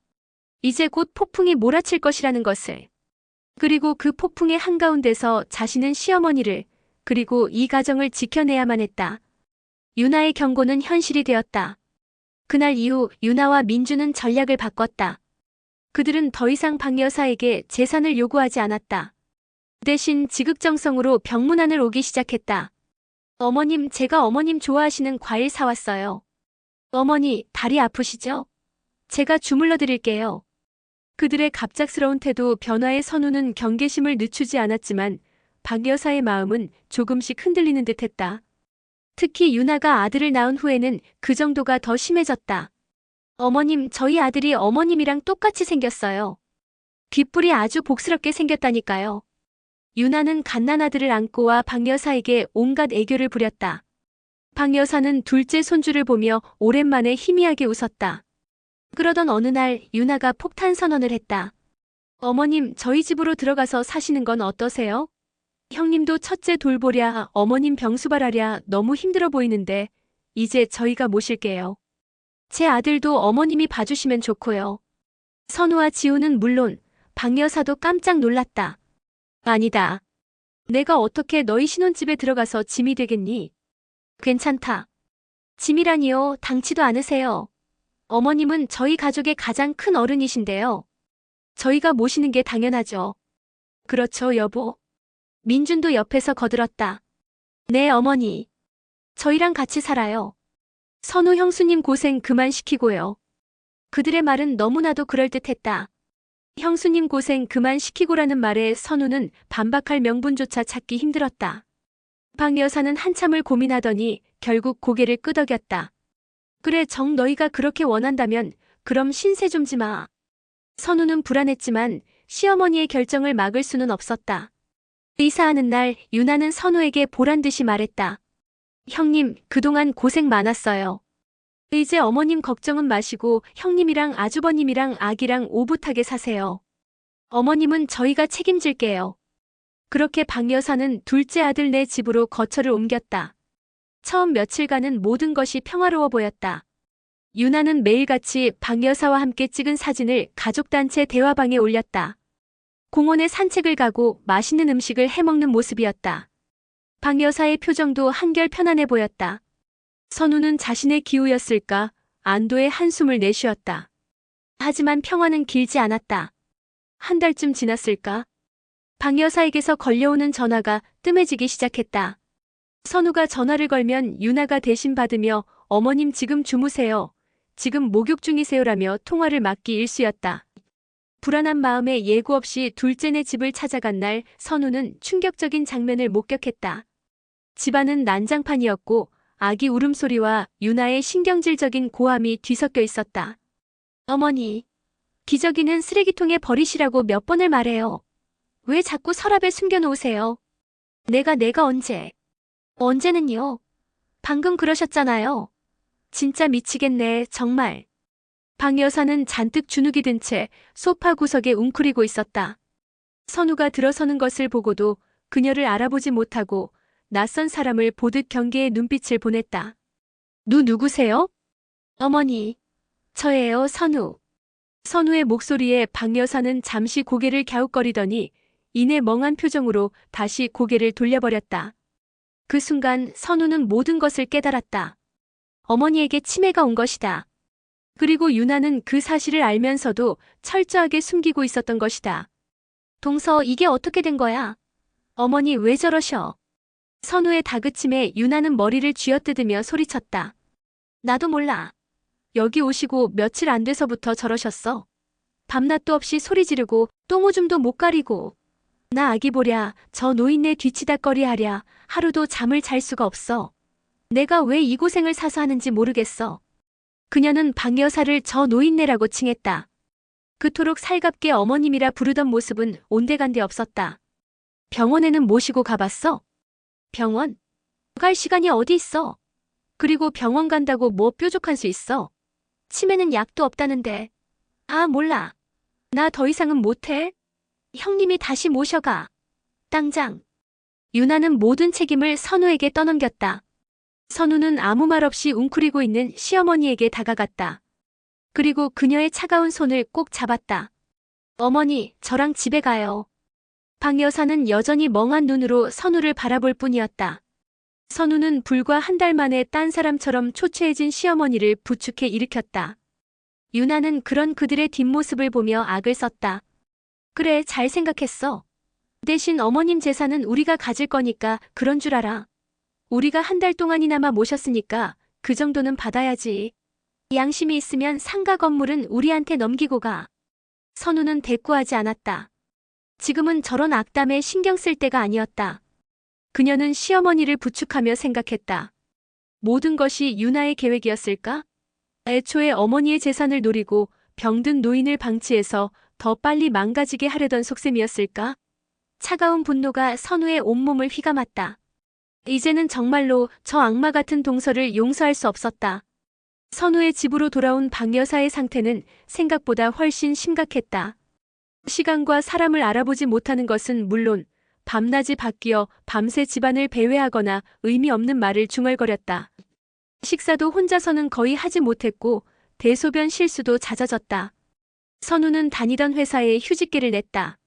이제 곧 폭풍이 몰아칠 것이라는 것을. 그리고 그 폭풍의 한가운데서 자신은 시어머니를, 그리고 이 가정을 지켜내야만 했다. 유나의 경고는 현실이 되었다. 그날 이후 유나와 민주는 전략을 바꿨다. 그들은 더 이상 박 여사에게 재산을 요구하지 않았다. 대신 지극정성으로 병문안을 오기 시작했다. 어머님, 제가 어머님 좋아하시는 과일 사왔어요. 어머니, 다리 아프시죠? 제가 주물러 드릴게요. 그들의 갑작스러운 태도 변화에 선우는 경계심을 늦추지 않았지만 박 여사의 마음은 조금씩 흔들리는 듯했다. 특히 유나가 아들을 낳은 후에는 그 정도가 더 심해졌다. 어머님, 저희 아들이 어머님이랑 똑같이 생겼어요. 귓불이 아주 복스럽게 생겼다니까요. 유나는 갓난아들을 안고 와 박 여사에게 온갖 애교를 부렸다. 박 여사는 둘째 손주를 보며 오랜만에 희미하게 웃었다. 그러던 어느 날 유나가 폭탄 선언을 했다. 어머님, 저희 집으로 들어가서 사시는 건 어떠세요? 형님도 첫째 돌보랴, 어머님 병수발하랴 너무 힘들어 보이는데 이제 저희가 모실게요. 제 아들도 어머님이 봐주시면 좋고요. 선우와 지우는 물론 박 여사도 깜짝 놀랐다. 아니다. 내가 어떻게 너희 신혼집에 들어가서 짐이 되겠니? 괜찮다. 짐이라니요, 당치도 않으세요. 어머님은 저희 가족의 가장 큰 어른이신데요. 저희가 모시는 게 당연하죠. 그렇죠, 여보. 민준도 옆에서 거들었다. 네, 어머니. 저희랑 같이 살아요. 선우 형수님 고생 그만 시키고요. 그들의 말은 너무나도 그럴듯했다. 형수님 고생 그만 시키고라는 말에 선우는 반박할 명분조차 찾기 힘들었다. 박 여사는 한참을 고민하더니 결국 고개를 끄덕였다. 그래, 정 너희가 그렇게 원한다면 그럼 신세 좀 지마. 선우는 불안했지만 시어머니의 결정을 막을 수는 없었다. 의사하는 날 유나는 선우에게 보란듯이 말했다. 형님, 그동안 고생 많았어요. 이제 어머님 걱정은 마시고 형님이랑 아주버님이랑 아기랑 오붓하게 사세요. 어머님은 저희가 책임질게요. 그렇게 박 여사는 둘째 아들 네 집으로 거처를 옮겼다. 처음 며칠간은 모든 것이 평화로워 보였다. 유나는 매일같이 박 여사와 함께 찍은 사진을 가족단체 대화방에 올렸다. 공원에 산책을 가고 맛있는 음식을 해먹는 모습이었다. 박 여사의 표정도 한결 편안해 보였다. 선우는 자신의 기우였을까 안도의 한숨을 내쉬었다. 하지만 평화는 길지 않았다. 한 달쯤 지났을까? 박 여사에게서 걸려오는 전화가 뜸해지기 시작했다. 선우가 전화를 걸면 유나가 대신 받으며 어머님 지금 주무세요. 지금 목욕 중이세요라며 통화를 막기 일쑤였다. 불안한 마음에 예고 없이 둘째네 집을 찾아간 날 선우는 충격적인 장면을 목격했다. 집안은 난장판이었고 아기 울음소리와 유나의 신경질적인 고함이 뒤섞여 있었다. 어머니, 기저귀는 쓰레기통에 버리시라고 몇 번을 말해요. 왜 자꾸 서랍에 숨겨놓으세요? 내가 언제? 언제는요? 방금 그러셨잖아요. 진짜 미치겠네, 정말. 박 여사는 잔뜩 주눅이 든 채 소파 구석에 웅크리고 있었다. 선우가 들어서는 것을 보고도 그녀를 알아보지 못하고 낯선 사람을 보듯 경계의 눈빛을 보냈다. 누구세요? 어머니, 저예요, 선우. 선우의 목소리에 박 여사는 잠시 고개를 갸웃거리더니 이내 멍한 표정으로 다시 고개를 돌려버렸다. 그 순간 선우는 모든 것을 깨달았다. 어머니에게 치매가 온 것이다. 그리고 유나는 그 사실을 알면서도 철저하게 숨기고 있었던 것이다. 동서, 이게 어떻게 된 거야? 어머니 왜 저러셔? 선우의 다그침에 유나는 머리를 쥐어뜯으며 소리쳤다. 나도 몰라. 여기 오시고 며칠 안 돼서부터 저러셨어. 밤낮도 없이 소리 지르고 똥오줌도 못 가리고. 나 아기 보랴, 저 노인네 뒤치다꺼리 하랴 하루도 잠을 잘 수가 없어. 내가 왜 이 고생을 사서 하는지 모르겠어. 그녀는 박 여사를 저 노인네라고 칭했다. 그토록 살갑게 어머님이라 부르던 모습은 온데간데 없었다. 병원에는 모시고 가봤어? 병원? 갈 시간이 어디 있어? 그리고 병원 간다고 뭐 뾰족한 수 있어? 치매는 약도 없다는데. 아, 몰라. 나 더 이상은 못해. 형님이 다시 모셔가. 당장. 유나는 모든 책임을 선우에게 떠넘겼다. 선우는 아무 말 없이 웅크리고 있는 시어머니에게 다가갔다. 그리고 그녀의 차가운 손을 꼭 잡았다. 어머니, 저랑 집에 가요. 박 여사는 여전히 멍한 눈으로 선우를 바라볼 뿐이었다. 선우는 불과 한 달 만에 딴 사람처럼 초췌해진 시어머니를 부축해 일으켰다. 유나는 그런 그들의 뒷모습을 보며 악을 썼다. 그래, 잘 생각했어. 대신 어머님 재산은 우리가 가질 거니까 그런 줄 알아. 우리가 한 달 동안이나마 모셨으니까 그 정도는 받아야지. 양심이 있으면 상가 건물은 우리한테 넘기고 가. 선우는 대꾸하지 않았다. 지금은 저런 악담에 신경 쓸 때가 아니었다. 그녀는 시어머니를 부축하며 생각했다. 모든 것이 유나의 계획이었을까? 애초에 어머니의 재산을 노리고 병든 노인을 방치해서 더 빨리 망가지게 하려던 속셈이었을까? 차가운 분노가 선우의 온몸을 휘감았다. 이제는 정말로 저 악마 같은 동서를 용서할 수 없었다. 선우의 집으로 돌아온 박 여사의 상태는 생각보다 훨씬 심각했다. 시간과 사람을 알아보지 못하는 것은 물론 밤낮이 바뀌어 밤새 집안을 배회하거나 의미 없는 말을 중얼거렸다. 식사도 혼자서는 거의 하지 못했고 대소변 실수도 잦아졌다. 선우는 다니던 회사에 휴직계를 냈다.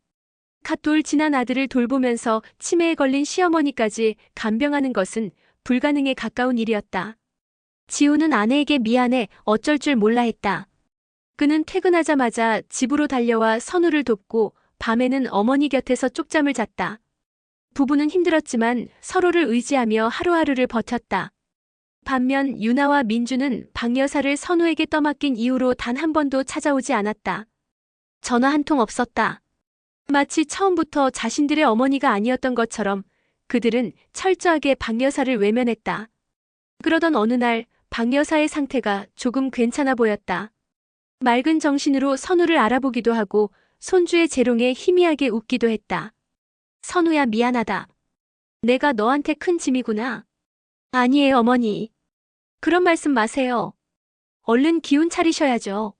갓돌 지난 아들을 돌보면서 치매에 걸린 시어머니까지 간병하는 것은 불가능에 가까운 일이었다. 지우는 아내에게 미안해 어쩔 줄 몰라 했다. 그는 퇴근하자마자 집으로 달려와 선우를 돕고 밤에는 어머니 곁에서 쪽잠을 잤다. 부부는 힘들었지만 서로를 의지하며 하루하루를 버텼다. 반면 유나와 민주는 박 여사를 선우에게 떠맡긴 이후로 단 한 번도 찾아오지 않았다. 전화 한 통 없었다. 마치 처음부터 자신들의 어머니가 아니었던 것처럼 그들은 철저하게 박 여사를 외면했다. 그러던 어느 날 박 여사의 상태가 조금 괜찮아 보였다. 맑은 정신으로 선우를 알아보기도 하고 손주의 재롱에 희미하게 웃기도 했다. 선우야, 미안하다. 내가 너한테 큰 짐이구나. 아니에요, 어머니. 그런 말씀 마세요. 얼른 기운 차리셔야죠.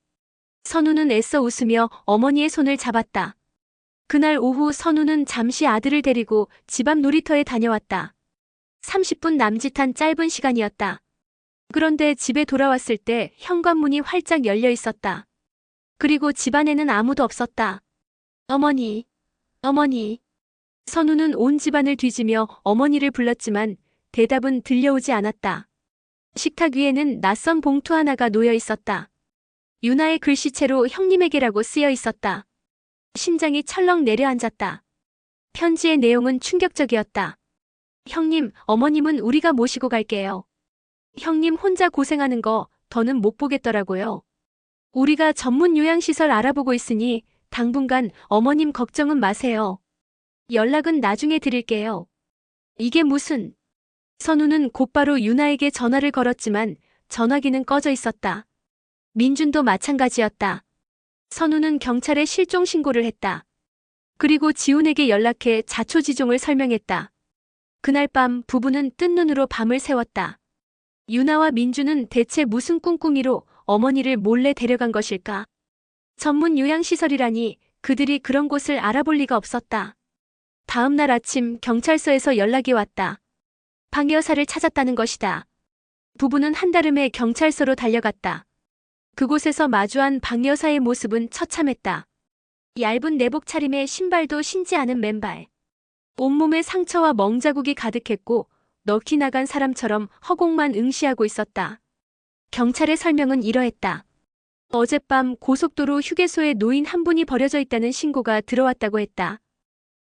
선우는 애써 웃으며 어머니의 손을 잡았다. 그날 오후 선우는 잠시 아들을 데리고 집 앞 놀이터에 다녀왔다. 30분 남짓한 짧은 시간이었다. 그런데 집에 돌아왔을 때 현관문이 활짝 열려 있었다. 그리고 집안에는 아무도 없었다. 어머니, 어머니. 선우는 온 집안을 뒤지며 어머니를 불렀지만 대답은 들려오지 않았다. 식탁 위에는 낯선 봉투 하나가 놓여 있었다. 유나의 글씨체로 형님에게라고 쓰여 있었다. 심장이 철렁 내려앉았다. 편지의 내용은 충격적이었다. 형님, 어머님은 우리가 모시고 갈게요. 형님 혼자 고생하는 거 더는 못 보겠더라고요. 우리가 전문 요양시설 알아보고 있으니 당분간 어머님 걱정은 마세요. 연락은 나중에 드릴게요. 이게 무슨... 선우는 곧바로 유나에게 전화를 걸었지만 전화기는 꺼져 있었다. 민준도 마찬가지였다. 선우는 경찰에 실종 신고를 했다. 그리고 지훈에게 연락해 자초지종을 설명했다. 그날 밤 부부는 뜬 눈으로 밤을 새웠다. 유나와 민준은 대체 무슨 꿍꿍이로 어머니를 몰래 데려간 것일까? 전문 요양시설이라니 그들이 그런 곳을 알아볼 리가 없었다. 다음 날 아침 경찰서에서 연락이 왔다. 박 여사를 찾았다는 것이다. 부부는 한달음에 경찰서로 달려갔다. 그곳에서 마주한 박 여사의 모습은 처참했다. 얇은 내복 차림에 신발도 신지 않은 맨발. 온몸에 상처와 멍자국이 가득했고 넋이 나간 사람처럼 허공만 응시하고 있었다. 경찰의 설명은 이러했다. 어젯밤 고속도로 휴게소에 노인 한 분이 버려져 있다는 신고가 들어왔다고 했다.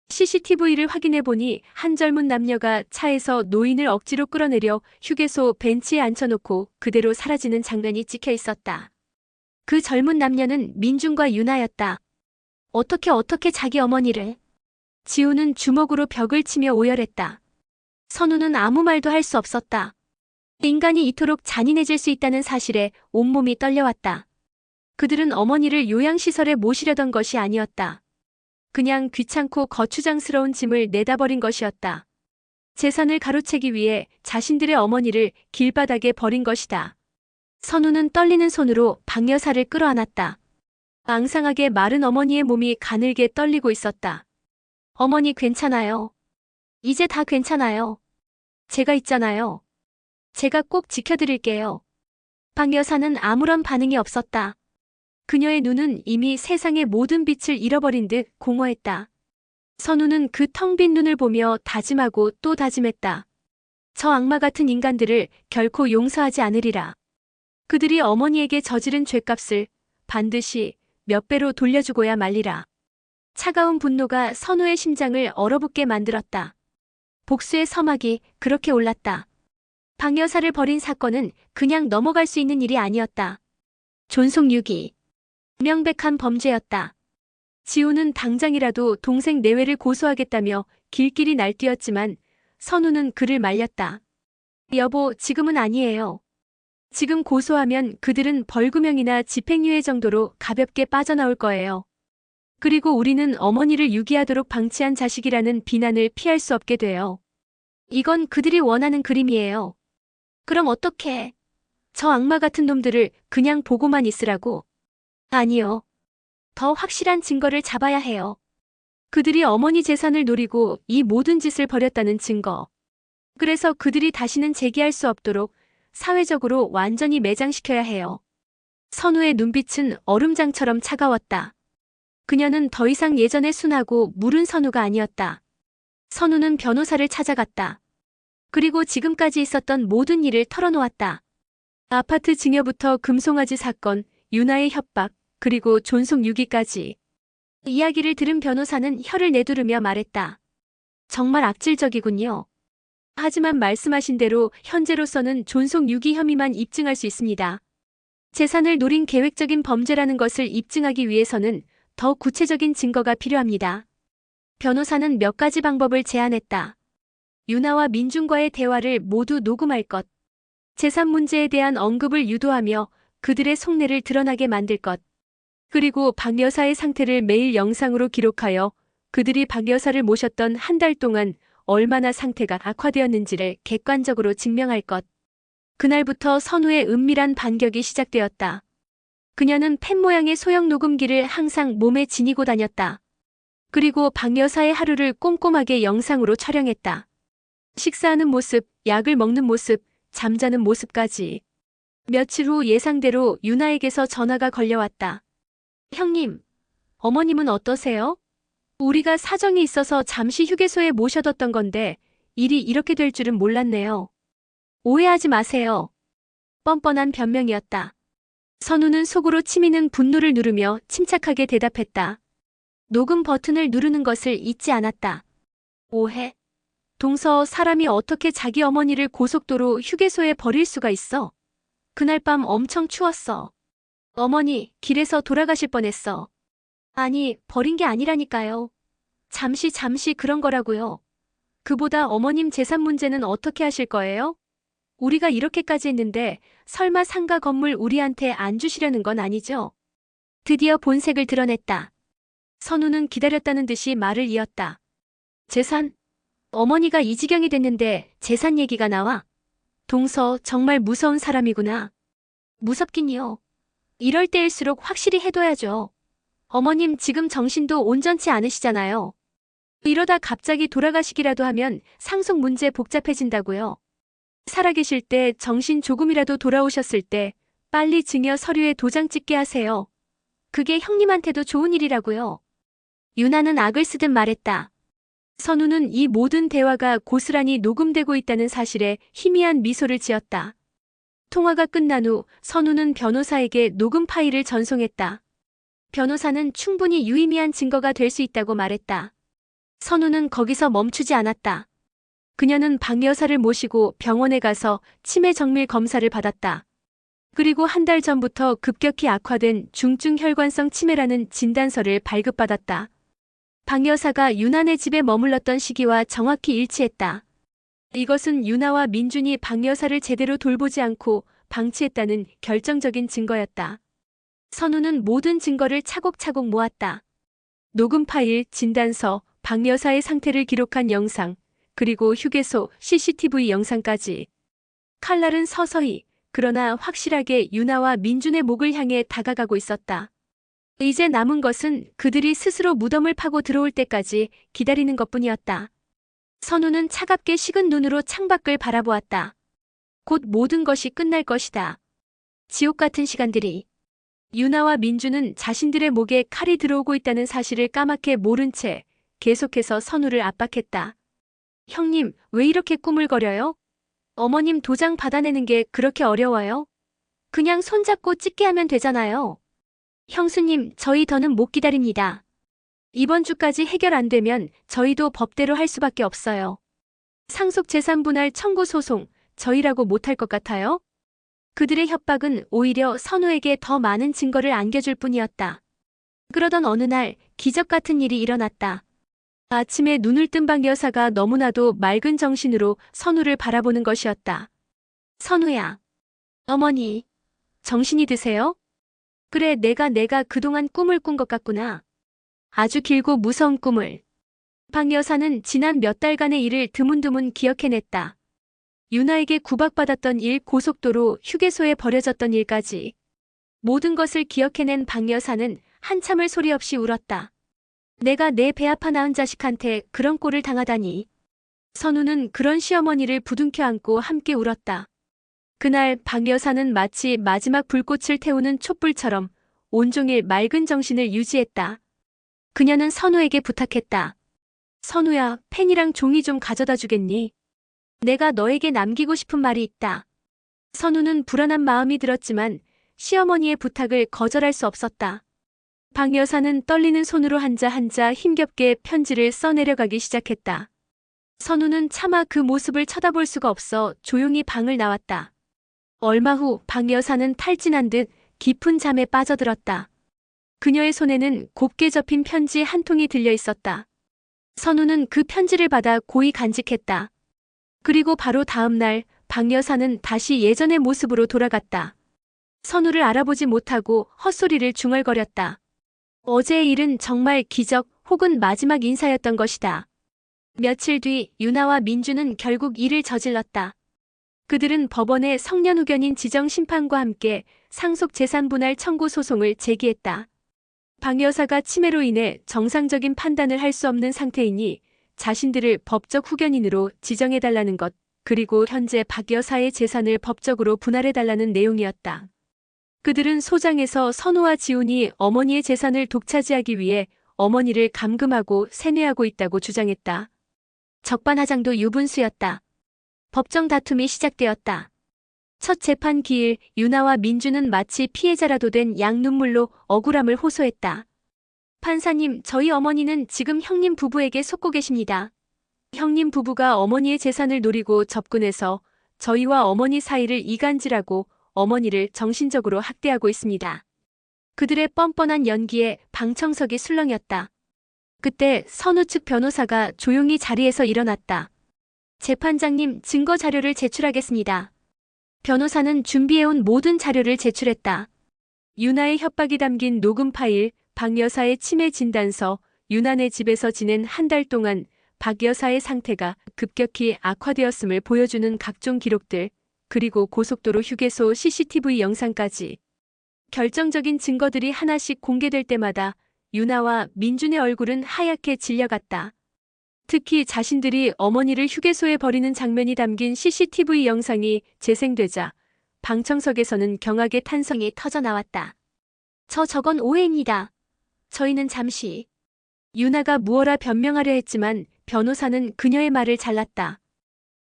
CCTV를 확인해보니 한 젊은 남녀가 차에서 노인을 억지로 끌어내려 휴게소 벤치에 앉혀놓고 그대로 사라지는 장면이 찍혀 있었다. 그 젊은 남녀는 민준과 유나였다. 어떻게 자기 어머니를... 지우는 주먹으로 벽을 치며 오열했다. 선우는 아무 말도 할 수 없었다. 인간이 이토록 잔인해질 수 있다는 사실에 온몸이 떨려왔다. 그들은 어머니를 요양시설에 모시려던 것이 아니었다. 그냥 귀찮고 거추장스러운 짐을 내다버린 것이었다. 재산을 가로채기 위해 자신들의 어머니를 길바닥에 버린 것이다. 선우는 떨리는 손으로 박 여사를 끌어안았다. 앙상하게 마른 어머니의 몸이 가늘게 떨리고 있었다. 어머니 괜찮아요. 이제 다 괜찮아요. 제가 있잖아요. 제가 꼭 지켜드릴게요. 박 여사는 아무런 반응이 없었다. 그녀의 눈은 이미 세상의 모든 빛을 잃어버린 듯 공허했다. 선우는 그 텅 빈 눈을 보며 다짐하고 또 다짐했다. 저 악마 같은 인간들을 결코 용서하지 않으리라. 그들이 어머니에게 저지른 죄값을 반드시 몇 배로 돌려주고야 말리라. 차가운 분노가 선우의 심장을 얼어붙게 만들었다. 복수의 서막이 그렇게 올랐다. 박 여사를 버린 사건은 그냥 넘어갈 수 있는 일이 아니었다. 존속유기. 명백한 범죄였다. 지우는 당장이라도 동생 내외를 고소하겠다며 길길이 날뛰었지만 선우는 그를 말렸다. 여보, 지금은 아니에요. 지금 고소하면 그들은 벌금형이나 집행유예 정도로 가볍게 빠져나올 거예요. 그리고 우리는 어머니를 유기하도록 방치한 자식이라는 비난을 피할 수 없게 돼요. 이건 그들이 원하는 그림이에요. 그럼 어떡해? 저 악마 같은 놈들을 그냥 보고만 있으라고? 아니요. 더 확실한 증거를 잡아야 해요. 그들이 어머니 재산을 노리고 이 모든 짓을 벌였다는 증거. 그래서 그들이 다시는 재기할 수 없도록 사회적으로 완전히 매장시켜야 해요. 선우의 눈빛은 얼음장처럼 차가웠다. 그녀는 더 이상 예전의 순하고 무른 선우가 아니었다. 선우는 변호사를 찾아갔다. 그리고 지금까지 있었던 모든 일을 털어놓았다. 아파트 증여부터 금송아지 사건, 유나의 협박, 그리고 존속유기까지. 이야기를 들은 변호사는 혀를 내두르며 말했다. 정말 악질적이군요. 하지만 말씀하신 대로 현재로서는 존속유기 혐의만 입증할 수 있습니다. 재산을 노린 계획적인 범죄라는 것을 입증하기 위해서는 더 구체적인 증거가 필요합니다. 변호사는 몇 가지 방법을 제안했다. 유나와 민준과의 대화를 모두 녹음할 것. 재산 문제에 대한 언급을 유도하며 그들의 속내를 드러나게 만들 것. 그리고 박 여사의 상태를 매일 영상으로 기록하여 그들이 박 여사를 모셨던 한 달 동안 얼마나 상태가 악화되었는지를 객관적으로 증명할 것. 그날부터 선우의 은밀한 반격이 시작되었다. 그녀는 펜 모양의 소형 녹음기를 항상 몸에 지니고 다녔다. 그리고 박 여사의 하루를 꼼꼼하게 영상으로 촬영했다. 식사하는 모습, 약을 먹는 모습, 잠자는 모습까지. 며칠 후 예상대로 유나에게서 전화가 걸려왔다. 형님, 어머님은 어떠세요? 우리가 사정이 있어서 잠시 휴게소에 모셔뒀던 건데 일이 이렇게 될 줄은 몰랐네요. 오해하지 마세요. 뻔뻔한 변명이었다. 선우는 속으로 치미는 분노를 누르며 침착하게 대답했다. 녹음 버튼을 누르는 것을 잊지 않았다. 오해? 동서, 사람이 어떻게 자기 어머니를 고속도로 휴게소에 버릴 수가 있어? 그날 밤 엄청 추웠어. 어머니, 길에서 돌아가실 뻔했어. 아니, 버린 게 아니라니까요. 잠시 그런 거라고요. 그보다 어머님 재산 문제는 어떻게 하실 거예요? 우리가 이렇게까지 했는데 설마 상가 건물 우리한테 안 주시려는 건 아니죠? 드디어 본색을 드러냈다. 선우는 기다렸다는 듯이 말을 이었다. 재산? 어머니가 이 지경이 됐는데 재산 얘기가 나와? 동서, 정말 무서운 사람이구나. 무섭긴요. 이럴 때일수록 확실히 해둬야죠. 어머님 지금 정신도 온전치 않으시잖아요. 이러다 갑자기 돌아가시기라도 하면 상속 문제 복잡해진다고요. 살아계실 때 정신 조금이라도 돌아오셨을 때 빨리 증여 서류에 도장 찍게 하세요. 그게 형님한테도 좋은 일이라고요. 유나는 악을 쓰듯 말했다. 선우는 이 모든 대화가 고스란히 녹음되고 있다는 사실에 희미한 미소를 지었다. 통화가 끝난 후 선우는 변호사에게 녹음 파일을 전송했다. 변호사는 충분히 유의미한 증거가 될 수 있다고 말했다. 선우는 거기서 멈추지 않았다. 그녀는 박 여사를 모시고 병원에 가서 치매 정밀 검사를 받았다. 그리고 한 달 전부터 급격히 악화된 중증 혈관성 치매라는 진단서를 발급받았다. 박 여사가 유나네 집에 머물렀던 시기와 정확히 일치했다. 이것은 유나와 민준이 박 여사를 제대로 돌보지 않고 방치했다는 결정적인 증거였다. 선우는 모든 증거를 차곡차곡 모았다. 녹음 파일, 진단서, 박 여사의 상태를 기록한 영상, 그리고 휴게소 CCTV 영상까지. 칼날은 서서히, 그러나 확실하게 유나와 민준의 목을 향해 다가가고 있었다. 이제 남은 것은 그들이 스스로 무덤을 파고 들어올 때까지 기다리는 것뿐이었다. 선우는 차갑게 식은 눈으로 창밖을 바라보았다. 곧 모든 것이 끝날 것이다. 지옥 같은 시간들이. 유나와 민준은 자신들의 목에 칼이 들어오고 있다는 사실을 까맣게 모른 채 계속해서 선우를 압박했다. 형님, 왜 이렇게 꾸물거려요? 어머님 도장 받아내는 게 그렇게 어려워요? 그냥 손잡고 찍게 하면 되잖아요. 형수님, 저희 더는 못 기다립니다. 이번 주까지 해결 안 되면 저희도 법대로 할 수밖에 없어요. 상속재산 분할 청구 소송, 저희라고 못할 것 같아요? 그들의 협박은 오히려 선우에게 더 많은 증거를 안겨줄 뿐이었다. 그러던 어느 날 기적 같은 일이 일어났다. 아침에 눈을 뜬 박 여사가 너무나도 맑은 정신으로 선우를 바라보는 것이었다. 선우야. 어머니. 정신이 드세요? 그래, 내가 그동안 꿈을 꾼 것 같구나. 아주 길고 무서운 꿈을. 박 여사는 지난 몇 달간의 일을 드문드문 기억해냈다. 유나에게 구박받았던 일, 고속도로, 휴게소에 버려졌던 일까지. 모든 것을 기억해낸 박 여사는 한참을 소리 없이 울었다. 내가 내 배 아파 낳은 자식한테 그런 꼴을 당하다니. 선우는 그런 시어머니를 부둥켜 안고 함께 울었다. 그날 박 여사는 마치 마지막 불꽃을 태우는 촛불처럼 온종일 맑은 정신을 유지했다. 그녀는 선우에게 부탁했다. 선우야, 펜이랑 종이 좀 가져다 주겠니? 내가 너에게 남기고 싶은 말이 있다. 선우는 불안한 마음이 들었지만 시어머니의 부탁을 거절할 수 없었다. 박 여사는 떨리는 손으로 한자 한자 힘겹게 편지를 써내려가기 시작했다. 선우는 차마 그 모습을 쳐다볼 수가 없어 조용히 방을 나왔다. 얼마 후 박 여사는 탈진한 듯 깊은 잠에 빠져들었다. 그녀의 손에는 곱게 접힌 편지 한 통이 들려 있었다. 선우는 그 편지를 받아 고이 간직했다. 그리고 바로 다음 날 박 여사는 다시 예전의 모습으로 돌아갔다. 선우를 알아보지 못하고 헛소리를 중얼거렸다. 어제의 일은 정말 기적 혹은 마지막 인사였던 것이다. 며칠 뒤 유나와 민주는 결국 일을 저질렀다. 그들은 법원에 성년후견인 지정심판과 함께 상속재산분할 청구 소송을 제기했다. 박 여사가 치매로 인해 정상적인 판단을 할 수 없는 상태이니 자신들을 법적 후견인으로 지정해달라는 것, 그리고 현재 박 여사의 재산을 법적으로 분할해달라는 내용이었다. 그들은 소장에서 선우와 지훈이 어머니의 재산을 독차지하기 위해 어머니를 감금하고 세뇌하고 있다고 주장했다. 적반하장도 유분수였다. 법정 다툼이 시작되었다. 첫 재판 기일 유나와 민주는 마치 피해자라도 된 양눈물로 억울함을 호소했다. 판사님, 저희 어머니는 지금 형님 부부에게 속고 계십니다. 형님 부부가 어머니의 재산을 노리고 접근해서 저희와 어머니 사이를 이간질하고 어머니를 정신적으로 학대하고 있습니다. 그들의 뻔뻔한 연기에 방청석이 술렁였다. 그때 선우 측 변호사가 조용히 자리에서 일어났다. 재판장님, 증거 자료를 제출하겠습니다. 변호사는 준비해온 모든 자료를 제출했다. 유나의 협박이 담긴 녹음 파일, 박 여사의 치매 진단서, 유나네 집에서 지낸 한 달 동안 박 여사의 상태가 급격히 악화되었음을 보여주는 각종 기록들, 그리고 고속도로 휴게소 CCTV 영상까지. 결정적인 증거들이 하나씩 공개될 때마다 유나와 민준의 얼굴은 하얗게 질려갔다. 특히 자신들이 어머니를 휴게소에 버리는 장면이 담긴 CCTV 영상이 재생되자 방청석에서는 경악의 탄성이 터져나왔다. 저건 오해입니다. 저희는 잠시. 유나가 무어라 변명하려 했지만 변호사는 그녀의 말을 잘랐다.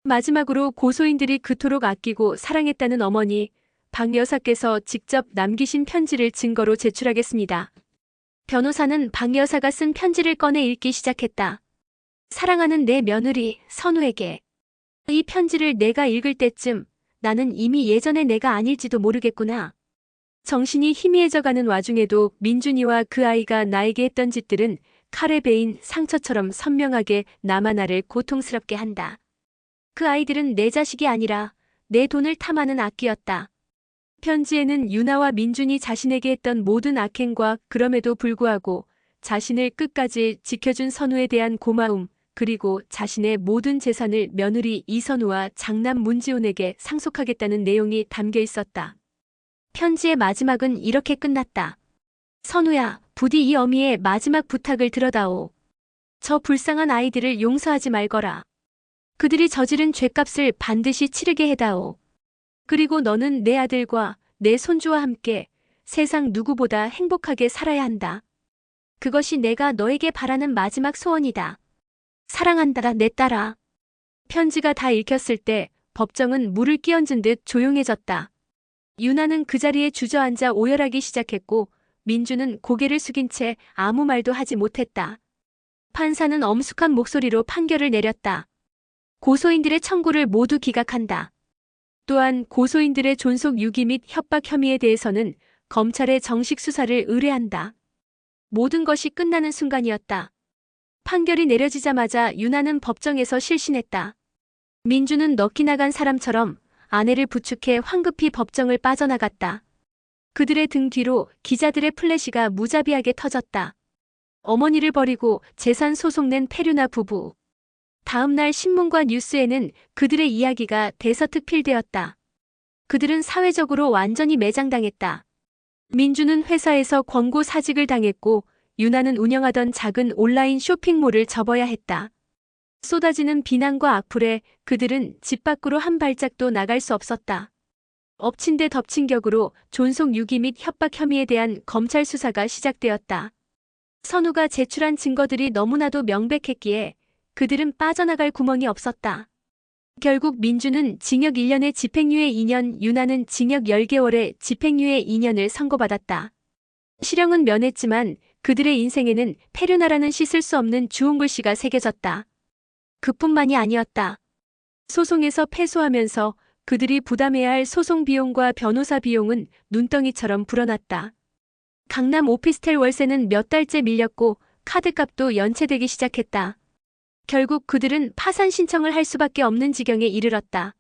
마지막으로 고소인들이 그토록 아끼고 사랑했다는 어머니, 박 여사께서 직접 남기신 편지를 증거로 제출하겠습니다. 변호사는 박 여사가 쓴 편지를 꺼내 읽기 시작했다. 사랑하는 내 며느리 선우에게. 이 편지를 내가 읽을 때쯤 나는 이미 예전의 내가 아닐지도 모르겠구나. 정신이 희미해져가는 와중에도 민준이와 그 아이가 나에게 했던 짓들은 칼에 베인 상처처럼 선명하게 나만 나를 고통스럽게 한다. 그 아이들은 내 자식이 아니라 내 돈을 탐하는 악귀였다. 편지에는 유나와 민준이 자신에게 했던 모든 악행과 그럼에도 불구하고 자신을 끝까지 지켜준 선우에 대한 고마움, 그리고 자신의 모든 재산을 며느리 이선우와 장남 문지훈에게 상속하겠다는 내용이 담겨 있었다. 편지의 마지막은 이렇게 끝났다. 선우야, 부디 이 어미의 마지막 부탁을 들어다오. 저 불쌍한 아이들을 용서하지 말거라. 그들이 저지른 죄값을 반드시 치르게 해다오. 그리고 너는 내 아들과 내 손주와 함께 세상 누구보다 행복하게 살아야 한다. 그것이 내가 너에게 바라는 마지막 소원이다. 사랑한다, 내 딸아. 편지가 다 읽혔을 때 법정은 물을 끼얹은 듯 조용해졌다. 유나는 그 자리에 주저앉아 오열하기 시작했고 민주는 고개를 숙인 채 아무 말도 하지 못했다. 판사는 엄숙한 목소리로 판결을 내렸다. 고소인들의 청구를 모두 기각한다. 또한 고소인들의 존속 유기 및 협박 혐의에 대해서는 검찰의 정식 수사를 의뢰한다. 모든 것이 끝나는 순간이었다. 판결이 내려지자마자 유나는 법정에서 실신했다. 민주는 넋이 나간 사람처럼 아내를 부축해 황급히 법정을 빠져나갔다. 그들의 등 뒤로 기자들의 플래시가 무자비하게 터졌다. 어머니를 버리고 재산 소송 낸 페류나 부부. 다음 날 신문과 뉴스에는 그들의 이야기가 대서특필되었다. 그들은 사회적으로 완전히 매장당했다. 민주는 회사에서 권고 사직을 당했고 유나는 운영하던 작은 온라인 쇼핑몰을 접어야 했다. 쏟아지는 비난과 악플에 그들은 집 밖으로 한 발짝도 나갈 수 없었다. 엎친 데 덮친 격으로 존속 유기 및 협박 혐의에 대한 검찰 수사가 시작되었다. 선우가 제출한 증거들이 너무나도 명백했기에 그들은 빠져나갈 구멍이 없었다. 결국 민주는 징역 1년에 집행유예 2년, 유나는 징역 10개월에 집행유예 2년을 선고받았다. 실형은 면했지만 그들의 인생에는 페류나라는 씻을 수 없는 주홍 글씨가 새겨졌다. 그뿐만이 아니었다. 소송에서 패소하면서 그들이 부담해야 할 소송 비용과 변호사 비용은 눈덩이처럼 불어났다. 강남 오피스텔 월세는 몇 달째 밀렸고 카드값도 연체되기 시작했다. 결국 그들은 파산 신청을 할 수밖에 없는 지경에 이르렀다.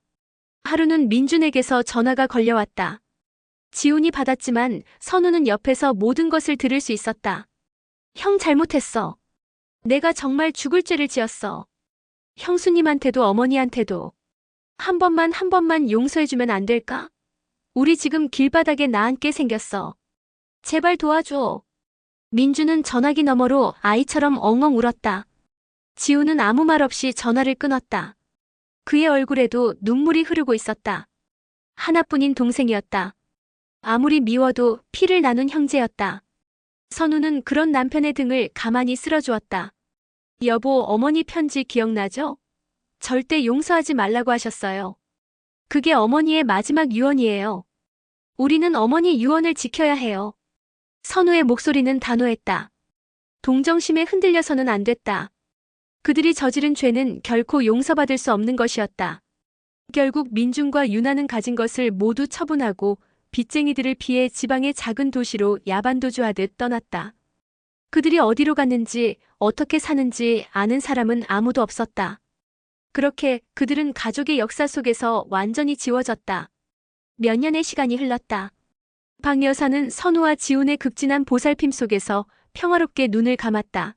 하루는 민준에게서 전화가 걸려왔다. 지훈이 받았지만 선우는 옆에서 모든 것을 들을 수 있었다. 형 잘못했어. 내가 정말 죽을 죄를 지었어. 형수님한테도 어머니한테도. 한 번만 용서해주면 안 될까? 우리 지금 길바닥에 나앉게 생겼어. 제발 도와줘. 민주는 전화기 너머로 아이처럼 엉엉 울었다. 지훈은 아무 말 없이 전화를 끊었다. 그의 얼굴에도 눈물이 흐르고 있었다. 하나뿐인 동생이었다. 아무리 미워도 피를 나눈 형제였다. 선우는 그런 남편의 등을 가만히 쓸어주었다. 여보, 어머니 편지 기억나죠? 절대 용서하지 말라고 하셨어요. 그게 어머니의 마지막 유언이에요. 우리는 어머니 유언을 지켜야 해요. 선우의 목소리는 단호했다. 동정심에 흔들려서는 안 됐다. 그들이 저지른 죄는 결코 용서받을 수 없는 것이었다. 결국 민중과 유나는 가진 것을 모두 처분하고 빚쟁이들을 피해 지방의 작은 도시로 야반도주하듯 떠났다. 그들이 어디로 갔는지 어떻게 사는지 아는 사람은 아무도 없었다. 그렇게 그들은 가족의 역사 속에서 완전히 지워졌다. 몇 년의 시간이 흘렀다. 박 여사는 선우와 지훈의 극진한 보살핌 속에서 평화롭게 눈을 감았다.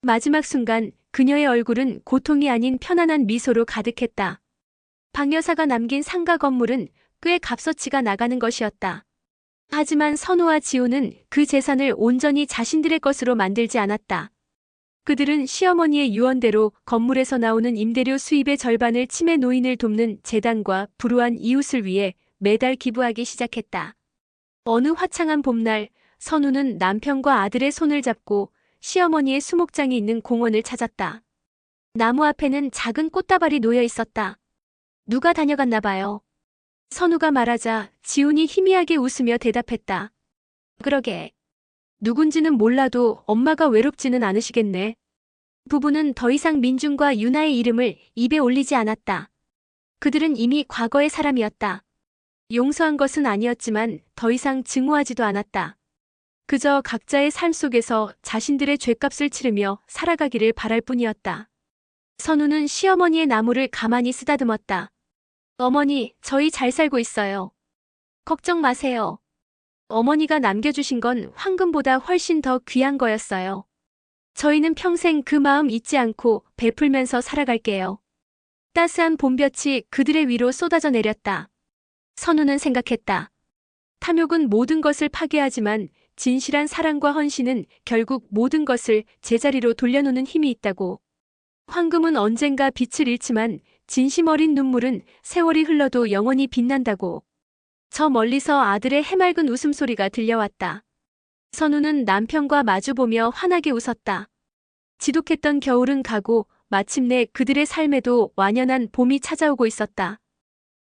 마지막 순간 그녀의 얼굴은 고통이 아닌 편안한 미소로 가득했다. 박 여사가 남긴 상가 건물은 꽤 값어치가 나가는 것이었다. 하지만 선우와 지훈은 그 재산을 온전히 자신들의 것으로 만들지 않았다. 그들은 시어머니의 유언대로 건물에서 나오는 임대료 수입의 절반을 치매 노인을 돕는 재단과 불우한 이웃을 위해 매달 기부하기 시작했다. 어느 화창한 봄날, 선우는 남편과 아들의 손을 잡고 시어머니의 수목장이 있는 공원을 찾았다. 나무 앞에는 작은 꽃다발이 놓여 있었다. 누가 다녀갔나 봐요. 선우가 말하자 지훈이 희미하게 웃으며 대답했다. 그러게. 누군지는 몰라도 엄마가 외롭지는 않으시겠네. 부부는 더 이상 민중과 유나의 이름을 입에 올리지 않았다. 그들은 이미 과거의 사람이었다. 용서한 것은 아니었지만 더 이상 증오하지도 않았다. 그저 각자의 삶 속에서 자신들의 죗값을 치르며 살아가기를 바랄 뿐이었다. 선우는 시어머니의 나무를 가만히 쓰다듬었다. 어머니, 저희 잘 살고 있어요. 걱정 마세요. 어머니가 남겨주신 건 황금보다 훨씬 더 귀한 거였어요. 저희는 평생 그 마음 잊지 않고 베풀면서 살아갈게요. 따스한 봄볕이 그들의 위로 쏟아져 내렸다. 선우는 생각했다. 탐욕은 모든 것을 파괴하지만 진실한 사랑과 헌신은 결국 모든 것을 제자리로 돌려놓는 힘이 있다고. 황금은 언젠가 빛을 잃지만 진심 어린 눈물은 세월이 흘러도 영원히 빛난다고. 저 멀리서 아들의 해맑은 웃음소리가 들려왔다. 선우는 남편과 마주보며 환하게 웃었다. 지독했던 겨울은 가고 마침내 그들의 삶에도 완연한 봄이 찾아오고 있었다.